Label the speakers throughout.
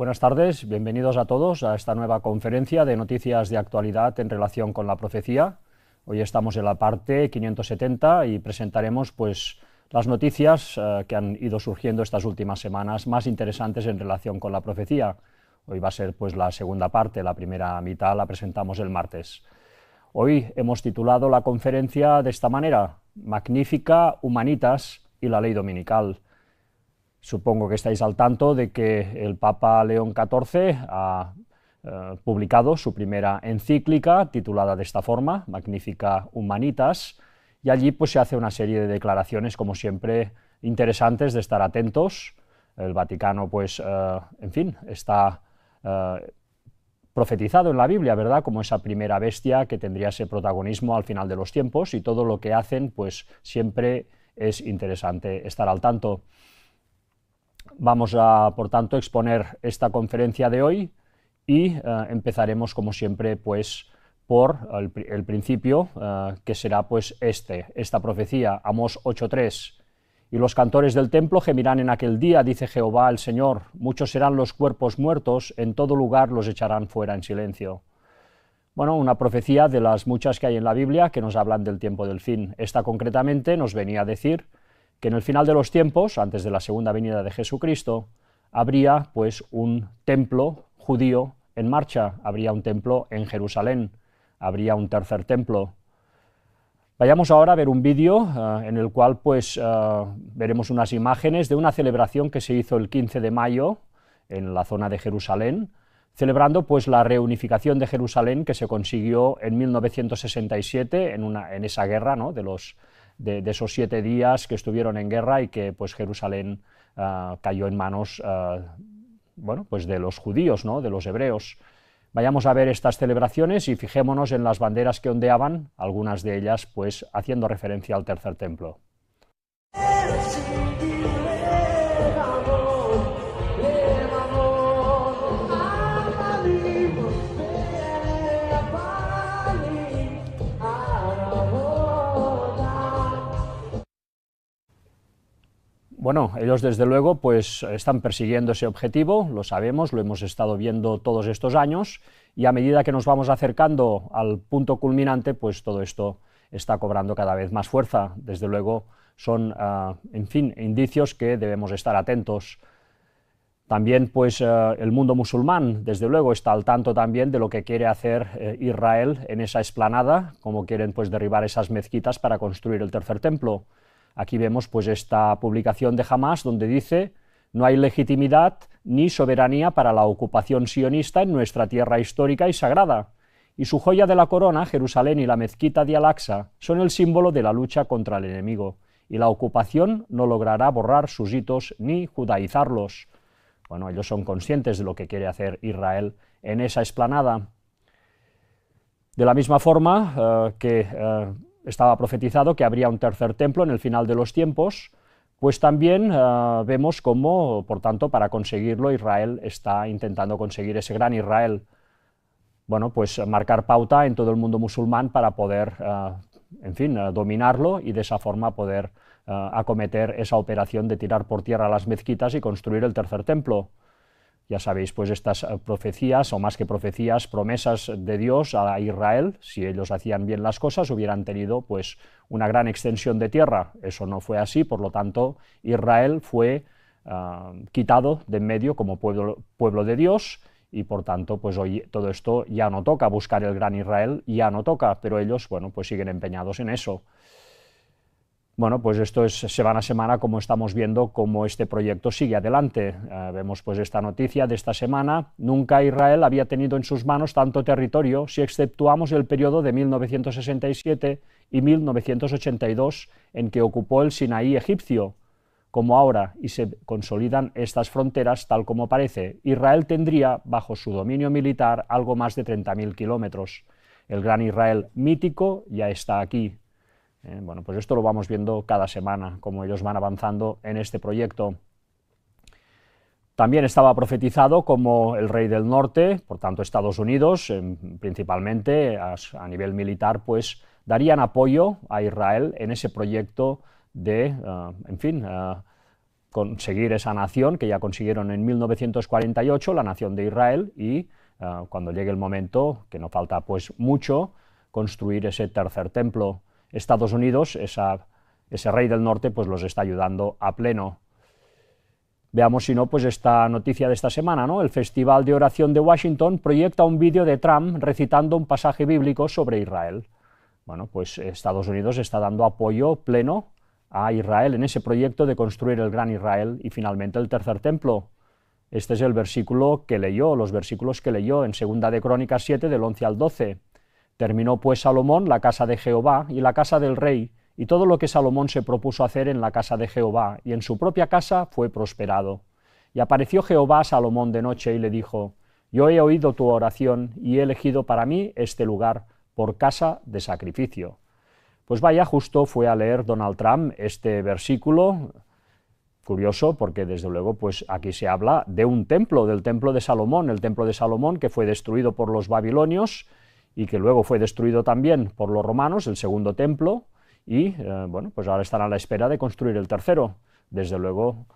Speaker 1: Buenas tardes, bienvenidos a todos a esta nueva conferencia de noticias de actualidad en relación con la profecía. Hoy estamos en la parte 570 y presentaremos las noticias que han ido surgiendo estas últimas semanas más interesantes en relación con la profecía. Hoy va a ser la segunda parte, la primera mitad la presentamos el martes. Hoy hemos titulado la conferencia de esta manera: Magnifica Humanitas y la ley dominical. Supongo que estáis al tanto de que el Papa León XIV ha publicado su primera encíclica titulada de esta forma, Magnifica Humanitas, y allí se hace una serie de declaraciones, como siempre, interesantes de estar atentos. El Vaticano, está profetizado en la Biblia, ¿verdad?, como esa primera bestia que tendría ese protagonismo al final de los tiempos, y todo lo que hacen, siempre es interesante estar al tanto. Vamos a, por tanto, exponer esta conferencia de hoy y empezaremos, como siempre, por el principio, que será esta profecía, Amós 8:3. Y los cantores del templo gemirán en aquel día, dice Jehová el Señor, muchos serán los cuerpos muertos, en todo lugar los echarán fuera en silencio. Bueno, una profecía de las muchas que hay en la Biblia que nos hablan del tiempo del fin. Esta concretamente nos venía a decir que en el final de los tiempos, antes de la segunda venida de Jesucristo, habría un templo judío en marcha, habría un templo en Jerusalén, habría un tercer templo. Vayamos ahora a ver un vídeo en el cual veremos unas imágenes de una celebración que se hizo el 15 de mayo en la zona de Jerusalén, celebrando la reunificación de Jerusalén que se consiguió en 1967 en esa guerra, ¿no?, de esos 7 días que estuvieron en guerra y que Jerusalén cayó en manos de los judíos, ¿no?, de los hebreos. Vayamos a ver estas celebraciones y fijémonos en las banderas que ondeaban, algunas de ellas haciendo referencia al tercer templo. Bueno, ellos desde luego están persiguiendo ese objetivo, lo sabemos, lo hemos estado viendo todos estos años, y a medida que nos vamos acercando al punto culminante, todo esto está cobrando cada vez más fuerza. Desde luego son, indicios que debemos estar atentos. También el mundo musulmán, desde luego, está al tanto también de lo que quiere hacer Israel en esa explanada, como quieren derribar esas mezquitas para construir el tercer templo. Aquí vemos esta publicación de Hamás donde dice: no hay legitimidad ni soberanía para la ocupación sionista en nuestra tierra histórica y sagrada, y su joya de la corona, Jerusalén y la mezquita de Al-Aqsa, son el símbolo de la lucha contra el enemigo, y la ocupación no logrará borrar sus hitos ni judaizarlos. Bueno, ellos son conscientes de lo que quiere hacer Israel en esa explanada. De la misma forma estaba profetizado que habría un tercer templo en el final de los tiempos, también vemos cómo, por tanto, para conseguirlo, Israel está intentando conseguir ese gran Israel. Bueno, marcar pauta en todo el mundo musulmán para poder, dominarlo y de esa forma poder acometer esa operación de tirar por tierra las mezquitas y construir el tercer templo. Ya sabéis, estas profecías, o más que profecías, promesas de Dios a Israel, si ellos hacían bien las cosas, hubieran tenido una gran extensión de tierra. Eso no fue así, por lo tanto, Israel fue quitado de en medio como pueblo de Dios, y por tanto, hoy todo esto ya no toca, buscar el gran Israel ya no toca, pero ellos, siguen empeñados en eso. Bueno, esto es semana a semana como estamos viendo cómo este proyecto sigue adelante. Vemos esta noticia de esta semana: nunca Israel había tenido en sus manos tanto territorio si exceptuamos el periodo de 1967 y 1982 en que ocupó el Sinaí egipcio, como ahora, y se consolidan estas fronteras tal como parece. Israel tendría bajo su dominio militar algo más de 30.000 kilómetros. El gran Israel mítico ya está aquí. Bueno, esto lo vamos viendo cada semana, como ellos van avanzando en este proyecto. También estaba profetizado como el rey del norte, por tanto Estados Unidos, principalmente a nivel militar, darían apoyo a Israel en ese proyecto de, conseguir esa nación que ya consiguieron en 1948, la nación de Israel, y cuando llegue el momento, que no falta pues mucho, construir ese tercer templo. Estados Unidos, ese rey del norte, pues los está ayudando a pleno. Veamos si no, pues esta noticia de esta semana, ¿no? El Festival de Oración de Washington proyecta un vídeo de Trump recitando un pasaje bíblico sobre Israel. Bueno, pues Estados Unidos está dando apoyo pleno a Israel en ese proyecto de construir el gran Israel y finalmente el tercer templo. Este es el versículo que leyó, los versículos que leyó en 2 de Crónicas 7, del 11 al 12. Terminó pues Salomón la casa de Jehová y la casa del rey, y todo lo que Salomón se propuso hacer en la casa de Jehová, y en su propia casa fue prosperado. Y apareció Jehová a Salomón de noche y le dijo: Yo he oído tu oración y he elegido para mí este lugar por casa de sacrificio. Pues vaya, justo fue a leer Donald Trump este versículo, curioso porque desde luego pues aquí se habla de un templo, del templo de Salomón, el templo de Salomón que fue destruido por los babilonios y que luego fue destruido también por los romanos, el segundo templo, y bueno, pues ahora están a la espera de construir el tercero. Desde luego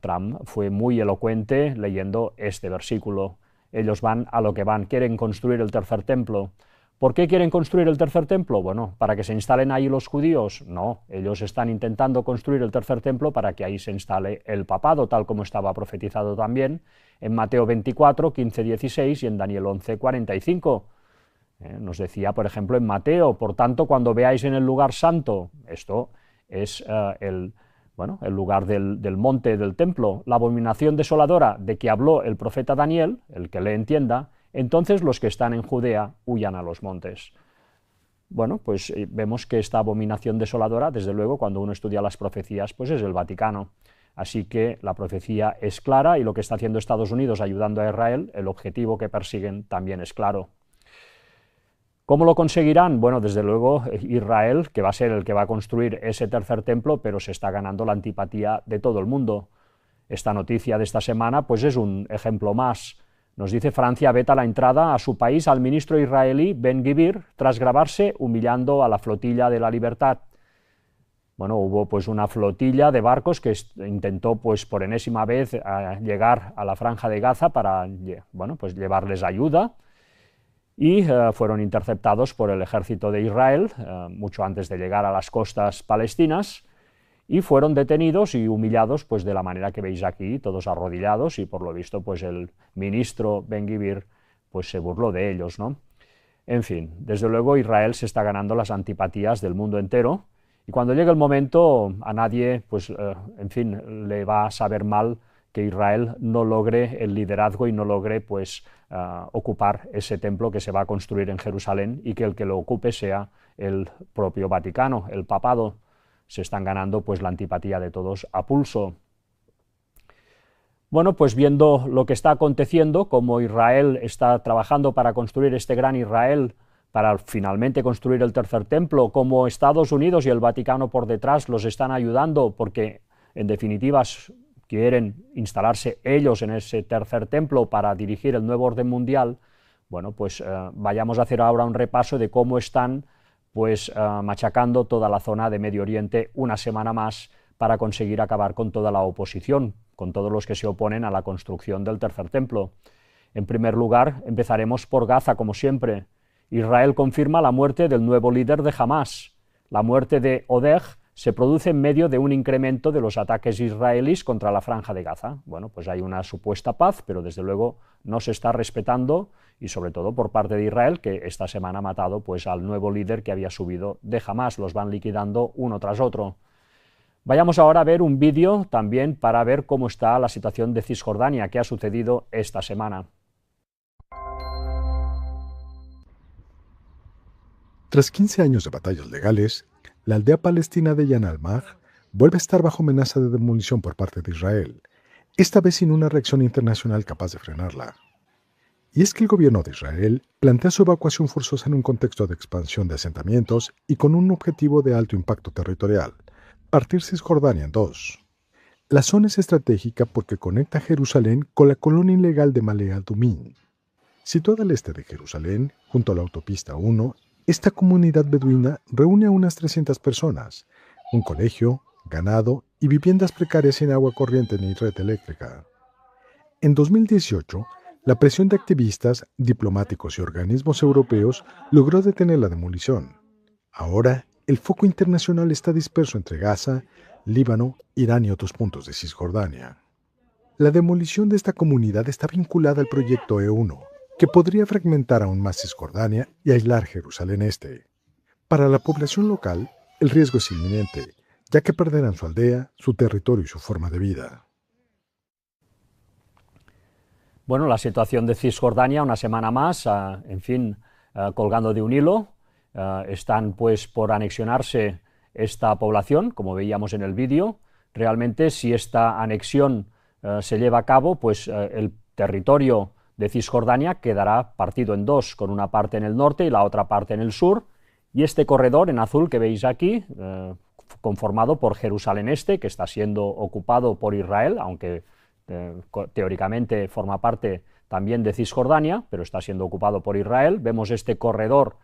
Speaker 1: Trump fue muy elocuente leyendo este versículo. Ellos van a lo que van, quieren construir el tercer templo. ¿Por qué quieren construir el tercer templo? Bueno, ¿para que se instalen ahí los judíos? No, ellos están intentando construir el tercer templo para que ahí se instale el papado, tal como estaba profetizado también en Mateo 24, 15, 16 y en Daniel 11, 45. Nos decía, por ejemplo, en Mateo: por tanto, cuando veáis en el lugar santo, esto es el lugar del monte del templo, la abominación desoladora de que habló el profeta Daniel, el que le entienda, entonces los que están en Judea huyan a los montes. Bueno, pues vemos que esta abominación desoladora, desde luego, cuando uno estudia las profecías, pues es el Vaticano. Así que la profecía es clara y lo que está haciendo Estados Unidos ayudando a Israel, el objetivo que persiguen también es claro. ¿Cómo lo conseguirán? Bueno, desde luego Israel, que va a ser el que va a construir ese tercer templo, pero se está ganando la antipatía de todo el mundo. Esta noticia de esta semana pues es un ejemplo más. Nos dice: Francia veta la entrada a su país al ministro israelí Ben-Gvir tras grabarse humillando a la flotilla de la libertad. Bueno, hubo pues una flotilla de barcos que intentó pues por enésima vez llegar a la Franja de Gaza para pues llevarles ayuda, y fueron interceptados por el ejército de Israel mucho antes de llegar a las costas palestinas, y fueron detenidos y humillados pues de la manera que veis aquí, todos arrodillados, y por lo visto pues el ministro Ben-Gvir pues se burló de ellos, ¿no? En fin, desde luego Israel se está ganando las antipatías del mundo entero, y cuando llegue el momento a nadie pues en fin le va a saber mal que Israel no logre el liderazgo y no logre pues ocupar ese templo que se va a construir en Jerusalén, y que el que lo ocupe sea el propio Vaticano, el papado. Se están ganando pues la antipatía de todos a pulso. Bueno, pues viendo lo que está aconteciendo, como Israel está trabajando para construir este gran Israel, para finalmente construir el tercer templo, como Estados Unidos y el Vaticano por detrás los están ayudando, porque en definitiva quieren instalarse ellos en ese tercer templo para dirigir el nuevo orden mundial. Bueno, pues vayamos a hacer ahora un repaso de cómo están pues machacando toda la zona de Medio Oriente una semana más para conseguir acabar con toda la oposición, con todos los que se oponen a la construcción del tercer templo. En primer lugar, empezaremos por Gaza, como siempre. Israel confirma la muerte del nuevo líder de Hamás. La muerte de Odeh se produce en medio de un incremento de los ataques israelíes contra la Franja de Gaza. Bueno, pues hay una supuesta paz, pero desde luego no se está respetando, y sobre todo por parte de Israel, que esta semana ha matado pues al nuevo líder que había subido de Hamás. Los van liquidando uno tras otro. Vayamos ahora a ver un vídeo también para ver cómo está la situación de Cisjordania, que ha sucedido esta semana.
Speaker 2: Tras 15 años de batallas legales, la aldea palestina de Yan al-Mag vuelve a estar bajo amenaza de demolición por parte de Israel, esta vez sin una reacción internacional capaz de frenarla. Y es que el gobierno de Israel plantea su evacuación forzosa en un contexto de expansión de asentamientos y con un objetivo de alto impacto territorial: partir Cisjordania en dos. La zona es estratégica porque conecta Jerusalén con la colonia ilegal de Male Adumim. Situada al este de Jerusalén, junto a la autopista 1, esta comunidad beduina reúne a unas 300 personas, un colegio, ganado y viviendas precarias sin agua corriente ni red eléctrica. En 2018, la presión de activistas, diplomáticos y organismos europeos logró detener la demolición. Ahora, el foco internacional está disperso entre Gaza, Líbano, Irán y otros puntos de Cisjordania. La demolición de esta comunidad está vinculada al proyecto E1, que podría fragmentar aún más Cisjordania y aislar Jerusalén Este. Para la población local, el riesgo es inminente, ya que perderán su aldea, su territorio y su forma de vida.
Speaker 1: Bueno, la situación de Cisjordania, una semana más, colgando de un hilo. Están pues por anexionarse esta población, como veíamos en el vídeo. Realmente, si esta anexión se lleva a cabo, pues el territorio de Cisjordania quedará partido en dos, con una parte en el norte y la otra parte en el sur, y este corredor en azul que veis aquí, conformado por Jerusalén Este, que está siendo ocupado por Israel, aunque teóricamente forma parte también de Cisjordania, pero está siendo ocupado por Israel. Vemos este corredor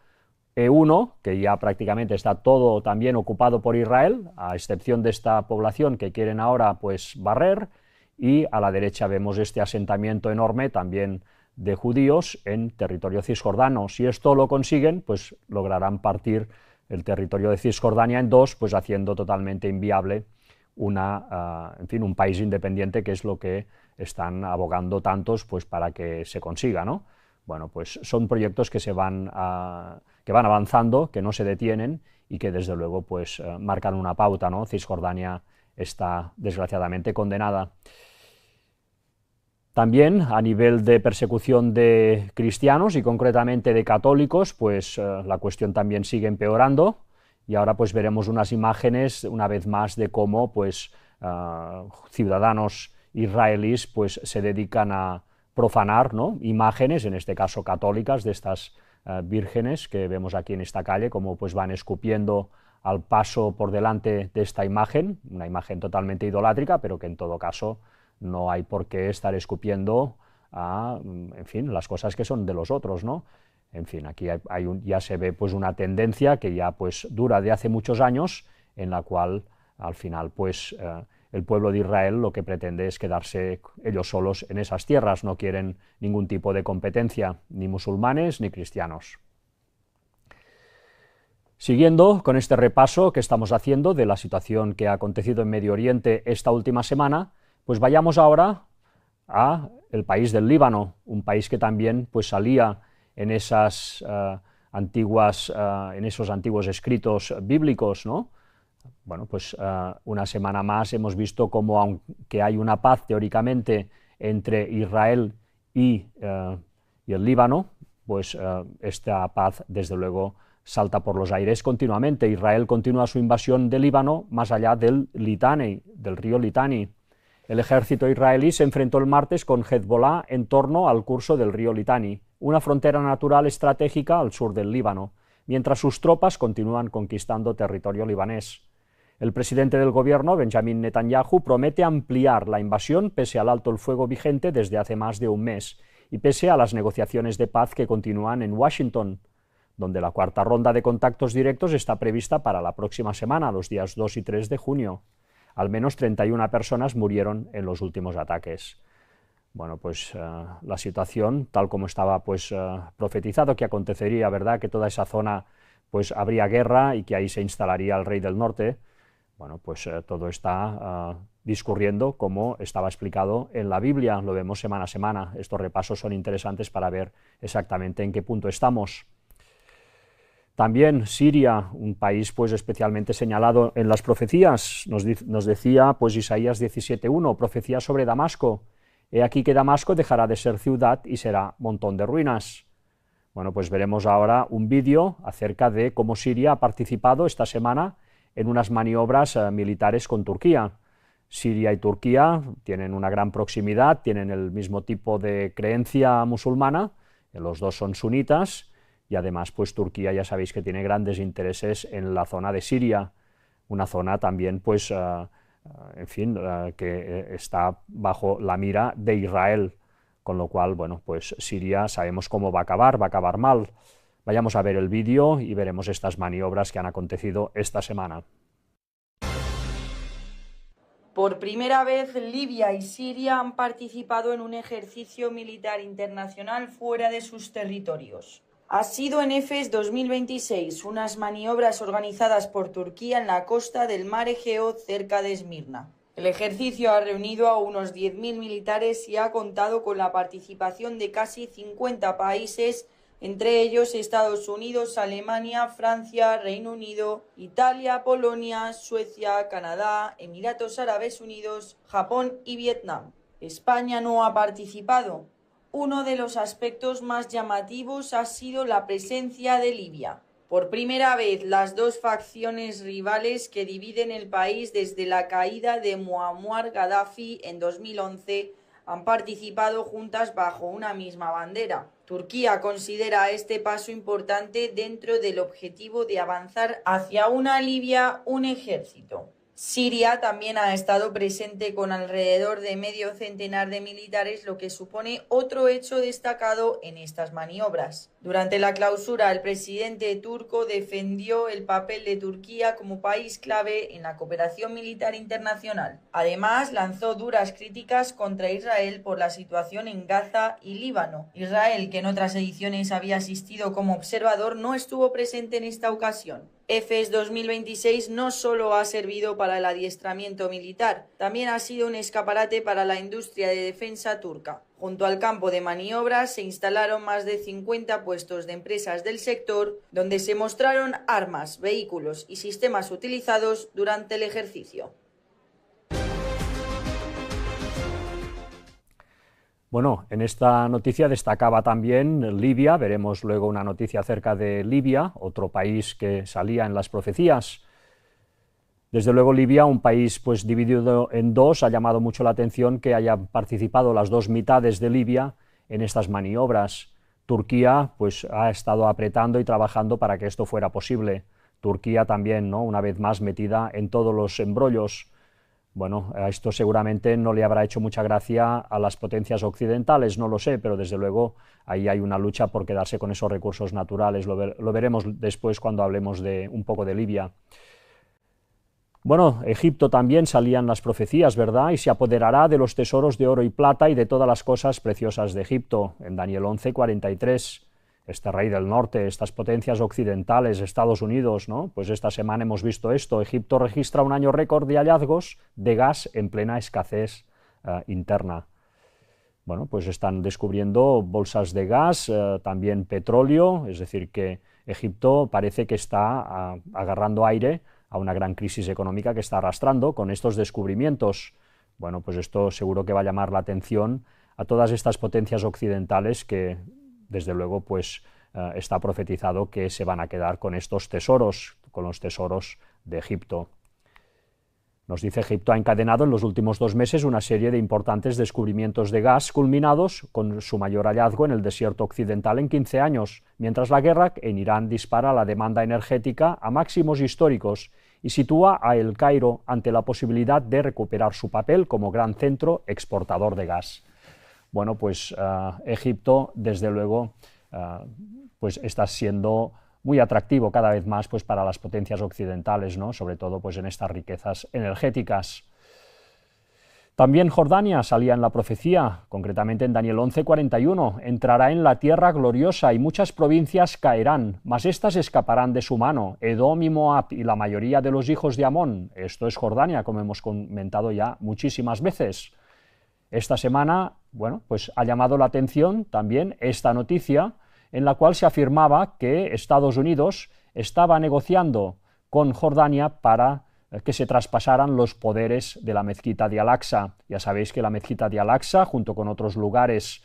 Speaker 1: E1, que ya prácticamente está todo también ocupado por Israel, a excepción de esta población que quieren ahora pues barrer, y a la derecha vemos este asentamiento enorme también de judíos en territorio cisjordano. Si esto lo consiguen, pues lograrán partir el territorio de Cisjordania en dos, pues haciendo totalmente inviable un país independiente, que es lo que están abogando tantos pues para que se consiga, ¿no? Bueno, pues son proyectos que van avanzando, que no se detienen y que desde luego pues marcan una pauta, ¿no? Cisjordania está desgraciadamente condenada. También a nivel de persecución de cristianos y concretamente de católicos, pues la cuestión también sigue empeorando, y ahora pues veremos unas imágenes una vez más de cómo pues ciudadanos israelíes pues se dedican a profanar, ¿no?, imágenes, en este caso católicas, de estas vírgenes que vemos aquí en esta calle, como pues van escupiendo al paso por delante de esta imagen, una imagen totalmente idolátrica, pero que en todo caso no hay por qué estar escupiendo las cosas que son de los otros, ¿no? En fin, aquí ya se ve pues una tendencia que ya pues dura de hace muchos años, en la cual al final pues el pueblo de Israel lo que pretende es quedarse ellos solos en esas tierras, no quieren ningún tipo de competencia, ni musulmanes ni cristianos. Siguiendo con este repaso que estamos haciendo de la situación que ha acontecido en Medio Oriente esta última semana, pues vayamos ahora a el país del Líbano, un país que también pues salía en esos antiguos escritos bíblicos, ¿no? Bueno, pues una semana más hemos visto cómo, aunque hay una paz teóricamente entre Israel y el Líbano, pues esta paz desde luego salta por los aires continuamente. Israel continúa su invasión del Líbano más allá del río Litani. El ejército israelí se enfrentó el martes con Hezbollah en torno al curso del río Litani, una frontera natural estratégica al sur del Líbano, mientras sus tropas continúan conquistando territorio libanés. El presidente del gobierno, Benjamin Netanyahu, promete ampliar la invasión pese al alto el fuego vigente desde hace más de un mes y pese a las negociaciones de paz que continúan en Washington, donde la cuarta ronda de contactos directos está prevista para la próxima semana, los días 2 y 3 de junio. Al menos 31 personas murieron en los últimos ataques. Bueno, pues la situación, tal como estaba pues profetizado que acontecería, ¿verdad?, que toda esa zona pues habría guerra y que ahí se instalaría el rey del norte. Bueno, pues todo está discurriendo como estaba explicado en la Biblia, lo vemos semana a semana. Estos repasos son interesantes para ver exactamente en qué punto estamos. También Siria, un país pues especialmente señalado en las profecías, nos decía pues Isaías 17:1, profecía sobre Damasco: he aquí que Damasco dejará de ser ciudad y será montón de ruinas. Bueno, pues veremos ahora un vídeo acerca de cómo Siria ha participado esta semana en unas maniobras militares con Turquía. Siria y Turquía tienen una gran proximidad, tienen el mismo tipo de creencia musulmana, los dos son sunitas, y además pues Turquía ya sabéis que tiene grandes intereses en la zona de Siria, una zona también pues que está bajo la mira de Israel, con lo cual bueno, pues Siria sabemos cómo va a acabar mal. Vayamos a ver el vídeo y veremos estas maniobras que han acontecido esta semana.
Speaker 3: Por primera vez, Libia y Siria han participado en un ejercicio militar internacional fuera de sus territorios. Ha sido en Efes 2026, unas maniobras organizadas por Turquía en la costa del mar Egeo cerca de Esmirna. El ejercicio ha reunido a unos 10.000 militares y ha contado con la participación de casi 50 países, entre ellos Estados Unidos, Alemania, Francia, Reino Unido, Italia, Polonia, Suecia, Canadá, Emiratos Árabes Unidos, Japón y Vietnam. España no ha participado. Uno de los aspectos más llamativos ha sido la presencia de Libia. Por primera vez, las dos facciones rivales que dividen el país desde la caída de Muammar Gaddafi en 2011 han participado juntas bajo una misma bandera. Turquía considera este paso importante dentro del objetivo de avanzar hacia una Libia, un ejército. Siria también ha estado presente con alrededor de medio centenar de militares, lo que supone otro hecho destacado en estas maniobras. Durante la clausura, el presidente turco defendió el papel de Turquía como país clave en la cooperación militar internacional. Además, lanzó duras críticas contra Israel por la situación en Gaza y Líbano. Israel, que en otras ediciones había asistido como observador, no estuvo presente en esta ocasión. Efes 2026 no solo ha servido para el adiestramiento militar, también ha sido un escaparate para la industria de defensa turca. Junto al campo de maniobras se instalaron más de 50 puestos de empresas del sector, donde se mostraron armas, vehículos y sistemas utilizados durante el ejercicio.
Speaker 1: Bueno, en esta noticia destacaba también Libia, veremos luego una noticia acerca de Libia, otro país que salía en las profecías. Desde luego Libia, un país pues dividido en dos, ha llamado mucho la atención que hayan participado las dos mitades de Libia en estas maniobras. Turquía pues ha estado apretando y trabajando para que esto fuera posible. Turquía también, ¿no?, una vez más metida en todos los embrollos. Bueno, a esto seguramente no le habrá hecho mucha gracia a las potencias occidentales, no lo sé, pero desde luego ahí hay una lucha por quedarse con esos recursos naturales. Lo veremos después cuando hablemos de un poco de Libia. Bueno, Egipto también salían las profecías, ¿verdad? Y se apoderará de los tesoros de oro y plata y de todas las cosas preciosas de Egipto, en Daniel 11:43. Este rey del norte, estas potencias occidentales, Estados Unidos, ¿no? Pues esta semana hemos visto esto. Egipto registra un año récord de hallazgos de gas en plena escasez interna. Bueno, pues están descubriendo bolsas de gas, también petróleo, es decir que Egipto parece que está agarrando aire a una gran crisis económica que está arrastrando con estos descubrimientos. Bueno, pues esto seguro que va a llamar la atención a todas estas potencias occidentales que desde luego pues está profetizado que se van a quedar con estos tesoros, con los tesoros de Egipto. Nos dice: Egipto ha encadenado en los últimos 2 meses una serie de importantes descubrimientos de gas culminados con su mayor hallazgo en el desierto occidental en 15 años, mientras la guerra en Irán dispara la demanda energética a máximos históricos y sitúa a El Cairo ante la posibilidad de recuperar su papel como gran centro exportador de gas. Bueno, pues Egipto, desde luego, pues está siendo muy atractivo cada vez más pues, para las potencias occidentales, ¿no?, sobre todo pues, en estas riquezas energéticas. También Jordania salía en la profecía, concretamente en Daniel 11:41, entrará en la tierra gloriosa y muchas provincias caerán, mas éstas escaparán de su mano, Edom y Moab y la mayoría de los hijos de Amón. Esto es Jordania, como hemos comentado ya muchísimas veces. Esta semana, bueno, pues ha llamado la atención también esta noticia en la cual se afirmaba que Estados Unidos estaba negociando con Jordania para que se traspasaran los poderes de la mezquita de Al-Aqsa. Ya sabéis que la mezquita de Al-Aqsa, junto con otros lugares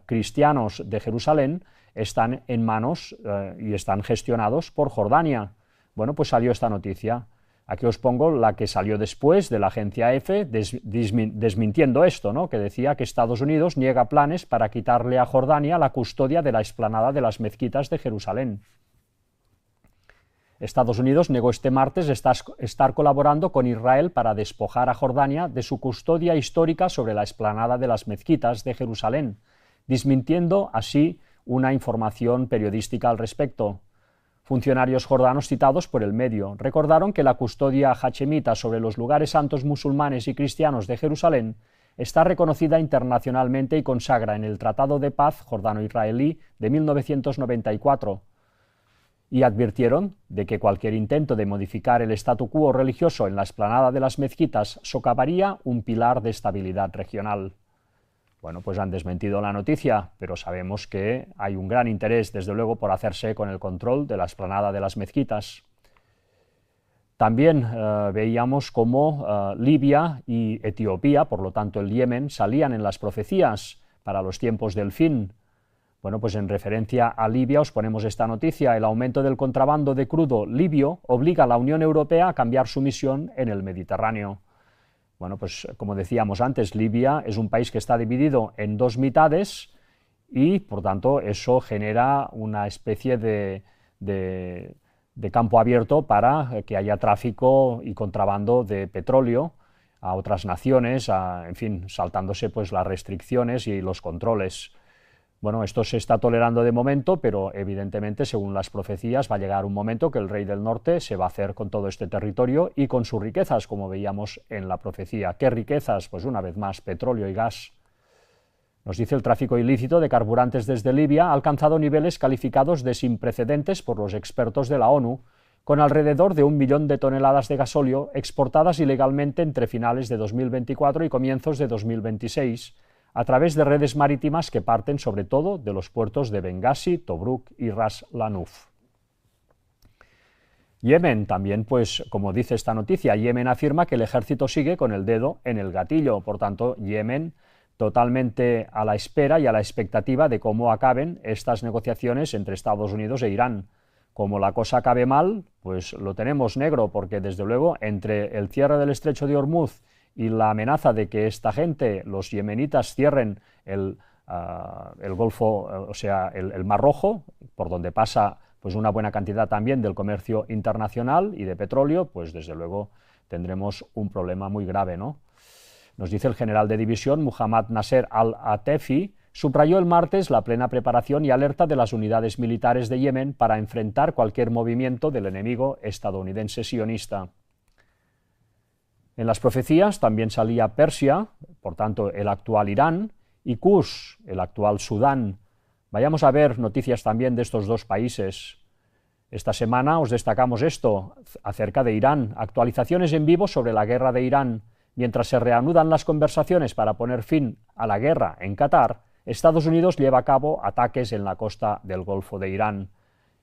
Speaker 1: cristianos de Jerusalén, están en manos y están gestionados por Jordania. Bueno, pues salió esta noticia. Aquí os pongo la que salió después de la agencia EFE desmintiendo esto, ¿no?, que decía que Estados Unidos niega planes para quitarle a Jordania la custodia de la explanada de las mezquitas de Jerusalén. Estados Unidos negó este martes estar colaborando con Israel para despojar a Jordania de su custodia histórica sobre la explanada de las mezquitas de Jerusalén, desmintiendo así una información periodística al respecto. Funcionarios jordanos citados por el medio recordaron que la custodia hachemita sobre los lugares santos musulmanes y cristianos de Jerusalén está reconocida internacionalmente y consagra en el Tratado de Paz jordano-israelí de 1994, y advirtieron de que cualquier intento de modificar el statu quo religioso en la explanada de las mezquitas socavaría un pilar de estabilidad regional. Bueno, pues han desmentido la noticia, pero sabemos que hay un gran interés, desde luego, por hacerse con el control de la explanada de las mezquitas. También veíamos cómo Libia y Etiopía, por lo tanto el Yemen, salían en las profecías para los tiempos del fin. Bueno, pues en referencia a Libia os ponemos esta noticia: el aumento del contrabando de crudo libio obliga a la Unión Europea a cambiar su misión en el Mediterráneo. Bueno, pues como decíamos antes, Libia es un país que está dividido en dos mitades y, por tanto, eso genera una especie de campo abierto para que haya tráfico y contrabando de petróleo a otras naciones, en fin, saltándose pues las restricciones y los controles. Bueno, esto se está tolerando de momento, pero evidentemente, según las profecías, va a llegar un momento que el rey del norte se va a hacer con todo este territorio y con sus riquezas, como veíamos en la profecía. ¿Qué riquezas? Pues una vez más, petróleo y gas. Nos dice: el tráfico ilícito de carburantes desde Libia ha alcanzado niveles calificados de sin precedentes por los expertos de la ONU, con alrededor de 1 millón de toneladas de gasóleo exportadas ilegalmente entre finales de 2024 y comienzos de 2026, a través de redes marítimas que parten sobre todo de los puertos de Bengasi, Tobruk y Ras Lanuf. Yemen también, pues como dice esta noticia, Yemen afirma que el ejército sigue con el dedo en el gatillo. Por tanto, Yemen totalmente a la espera y a la expectativa de cómo acaben estas negociaciones entre Estados Unidos e Irán. Como la cosa acabe mal, pues lo tenemos negro, porque desde luego entre el cierre del estrecho de Hormuz y la amenaza de que esta gente, los yemenitas, cierren el Golfo, o sea, el Mar Rojo, por donde pasa pues una buena cantidad también del comercio internacional y de petróleo, pues desde luego tendremos un problema muy grave, ¿no? Nos dice el general de división Muhammad Nasser al-Atefi, subrayó el martes la plena preparación y alerta de las unidades militares de Yemen para enfrentar cualquier movimiento del enemigo estadounidense sionista. En las profecías también salía Persia, por tanto el actual Irán, y Kush, el actual Sudán. Vayamos a ver noticias también de estos dos países. Esta semana os destacamos esto acerca de Irán, actualizaciones en vivo sobre la guerra de Irán. Mientras se reanudan las conversaciones para poner fin a la guerra en Qatar, Estados Unidos lleva a cabo ataques en la costa del Golfo de Irán.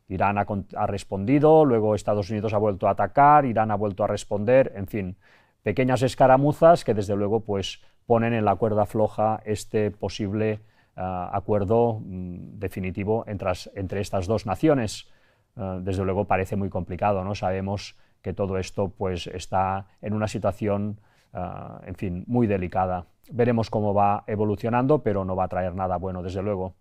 Speaker 1: Irán ha respondido, luego Estados Unidos ha vuelto a atacar, Irán ha vuelto a responder, en fin, pequeñas escaramuzas que desde luego pues ponen en la cuerda floja este posible acuerdo definitivo entre estas dos naciones. Desde luego parece muy complicado, ¿no? Sabemos que todo esto pues está en una situación en fin, muy delicada. Veremos cómo va evolucionando, pero no va a traer nada bueno, desde luego.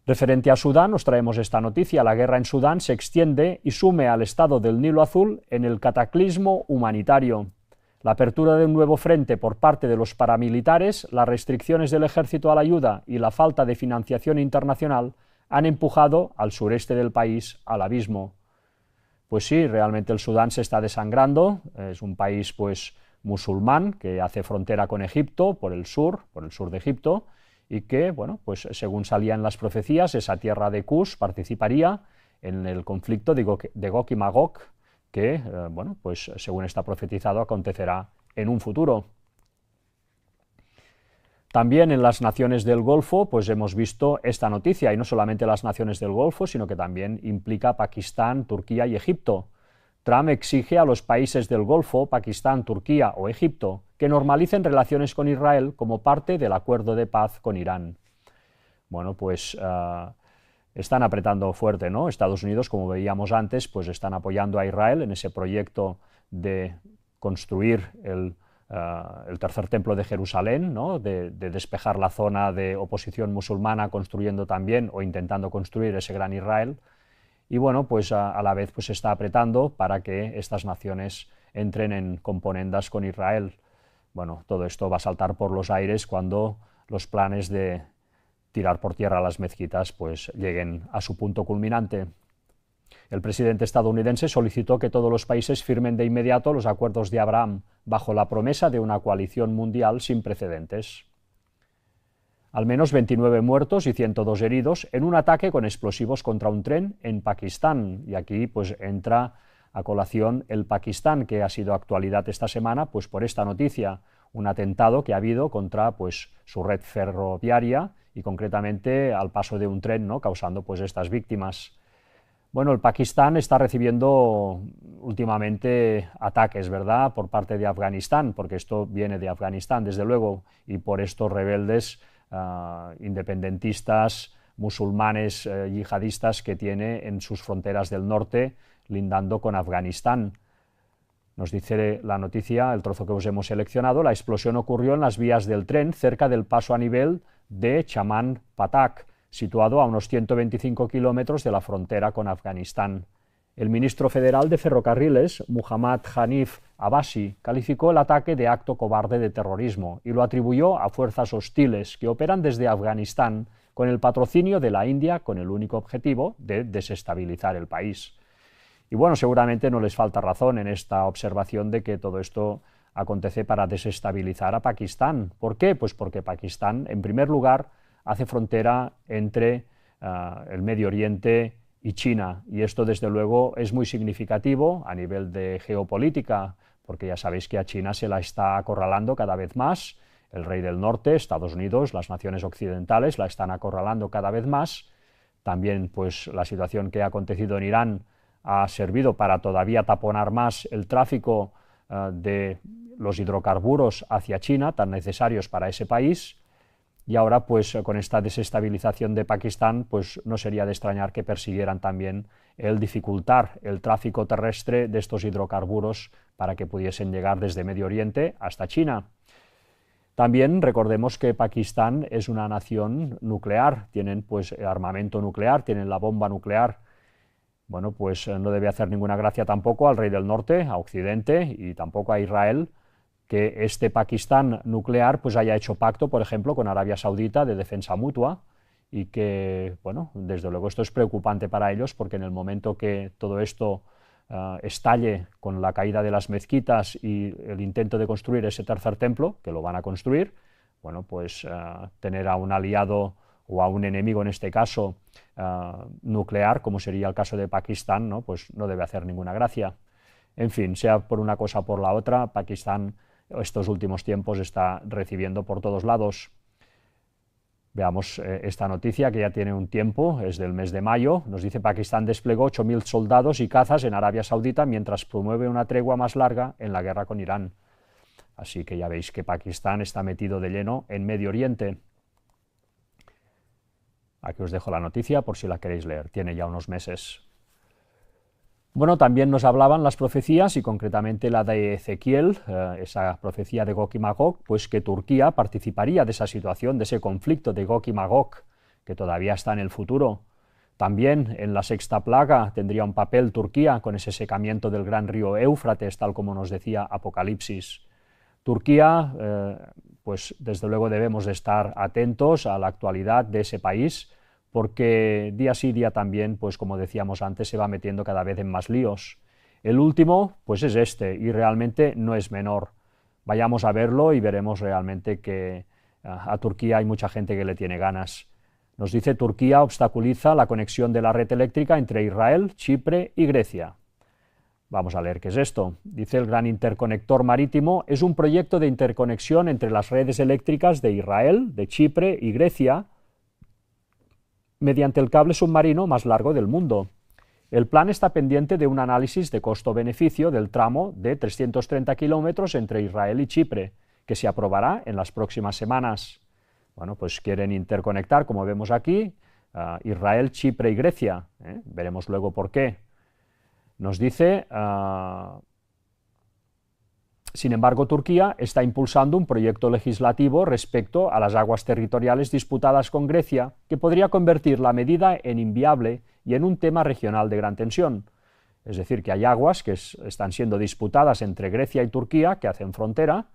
Speaker 1: Referente a Sudán, os traemos esta noticia: la guerra en Sudán se extiende y sume al estado del Nilo Azul en el cataclismo humanitario. La apertura de un nuevo frente por parte de los paramilitares, las restricciones del ejército a la ayuda y la falta de financiación internacional han empujado al sureste del país al abismo. Pues sí, realmente el Sudán se está desangrando, es un país pues musulmán que hace frontera con Egipto por el sur de Egipto, y que, bueno, pues según salían las profecías, esa tierra de Kush participaría en el conflicto de Gog y Magog, que, bueno, pues según está profetizado, acontecerá en un futuro. También en las naciones del Golfo pues hemos visto esta noticia, y no solamente las naciones del Golfo, sino que también implica Pakistán, Turquía y Egipto. Trump exige a los países del Golfo, Pakistán, Turquía o Egipto, que normalicen relaciones con Israel como parte del acuerdo de paz con Irán. Bueno, pues están apretando fuerte, ¿no? Estados Unidos, como veíamos antes, pues están apoyando a Israel en ese proyecto de construir el tercer templo de Jerusalén, ¿no? de despejar la zona de oposición musulmana, construyendo también o intentando construir ese gran Israel. Y bueno, pues a la vez pues se está apretando para que estas naciones entren en componendas con Israel. Bueno, todo esto va a saltar por los aires cuando los planes de tirar por tierra las mezquitas pues lleguen a su punto culminante. El presidente estadounidense solicitó que todos los países firmen de inmediato los acuerdos de Abraham, bajo la promesa de una coalición mundial sin precedentes. Al menos 29 muertos y 102 heridos en un ataque con explosivos contra un tren en Pakistán. Y aquí pues entra a colación el Pakistán, que ha sido actualidad esta semana pues por esta noticia, un atentado que ha habido contra pues su red ferroviaria y concretamente al paso de un tren, ¿no?, causando pues estas víctimas. Bueno, el Pakistán está recibiendo últimamente ataques, ¿verdad?, por parte de Afganistán, porque esto viene de Afganistán, desde luego, y por estos rebeldes independentistas, musulmanes, yihadistas que tiene en sus fronteras del norte, lindando con Afganistán. Nos dice la noticia, el trozo que os hemos seleccionado, la explosión ocurrió en las vías del tren cerca del paso a nivel de Chaman Patak, situado a unos 125 kilómetros de la frontera con Afganistán. El ministro federal de Ferrocarriles, Muhammad Hanif Abbasi, calificó el ataque de acto cobarde de terrorismo y lo atribuyó a fuerzas hostiles que operan desde Afganistán con el patrocinio de la India con el único objetivo de desestabilizar el país. Y bueno, seguramente no les falta razón en esta observación de que todo esto acontece para desestabilizar a Pakistán. ¿Por qué? Pues porque Pakistán, en primer lugar, hace frontera entre el Medio Oriente y China, y esto desde luego es muy significativo a nivel de geopolítica, porque ya sabéis que a China se la está acorralando cada vez más, el rey del norte, Estados Unidos, las naciones occidentales la están acorralando cada vez más, también pues la situación que ha acontecido en Irán ha servido para todavía taponar más el tráfico de los hidrocarburos hacia China, tan necesarios para ese país. Y ahora, pues con esta desestabilización de Pakistán, pues no sería de extrañar que persiguieran también el dificultar el tráfico terrestre de estos hidrocarburos para que pudiesen llegar desde Medio Oriente hasta China. También recordemos que Pakistán es una nación nuclear, tienen pues armamento nuclear, tienen la bomba nuclear. Bueno, pues no debe hacer ninguna gracia tampoco al rey del norte, a Occidente y tampoco a Israel, que este Pakistán nuclear pues haya hecho pacto, por ejemplo, con Arabia Saudita de defensa mutua y que, bueno, desde luego esto es preocupante para ellos porque en el momento que todo esto estalle con la caída de las mezquitas y el intento de construir ese tercer templo, que lo van a construir, bueno, pues tener a un aliado o a un enemigo, en este caso, nuclear, como sería el caso de Pakistán, ¿no?, pues no debe hacer ninguna gracia. En fin, sea por una cosa o por la otra, Pakistán estos últimos tiempos está recibiendo por todos lados. Veamos esta noticia que ya tiene un tiempo, es del mes de mayo. Nos dice: Pakistán desplegó 8.000 soldados y cazas en Arabia Saudita mientras promueve una tregua más larga en la guerra con Irán. Así que ya veis que Pakistán está metido de lleno en Medio Oriente. Aquí os dejo la noticia por si la queréis leer, tiene ya unos meses. Bueno, también nos hablaban las profecías y concretamente la de Ezequiel, esa profecía de Gog y Magog, pues que Turquía participaría de esa situación, de ese conflicto de Gog y Magog, que todavía está en el futuro. También en la sexta plaga tendría un papel Turquía con ese secamiento del gran río Éufrates, tal como nos decía Apocalipsis. Turquía, pues desde luego debemos de estar atentos a la actualidad de ese país, porque día sí día también, pues como decíamos antes, se va metiendo cada vez en más líos. El último, pues es este, y realmente no es menor. Vayamos a verlo y veremos realmente que a Turquía hay mucha gente que le tiene ganas. Nos dice: Turquía obstaculiza la conexión de la red eléctrica entre Israel, Chipre y Grecia. Vamos a leer qué es esto. Dice: el Gran Interconector Marítimo es un proyecto de interconexión entre las redes eléctricas de Israel, de Chipre y Grecia, mediante el cable submarino más largo del mundo. El plan está pendiente de un análisis de costo-beneficio del tramo de 330 kilómetros entre Israel y Chipre, que se aprobará en las próximas semanas. Bueno, pues quieren interconectar, como vemos aquí, Israel, Chipre y Grecia. Veremos luego por qué. Nos dice: sin embargo, Turquía está impulsando un proyecto legislativo respecto a las aguas territoriales disputadas con Grecia, que podría convertir la medida en inviable y en un tema regional de gran tensión. Es decir, que hay aguas que están siendo disputadas entre Grecia y Turquía, que hacen frontera.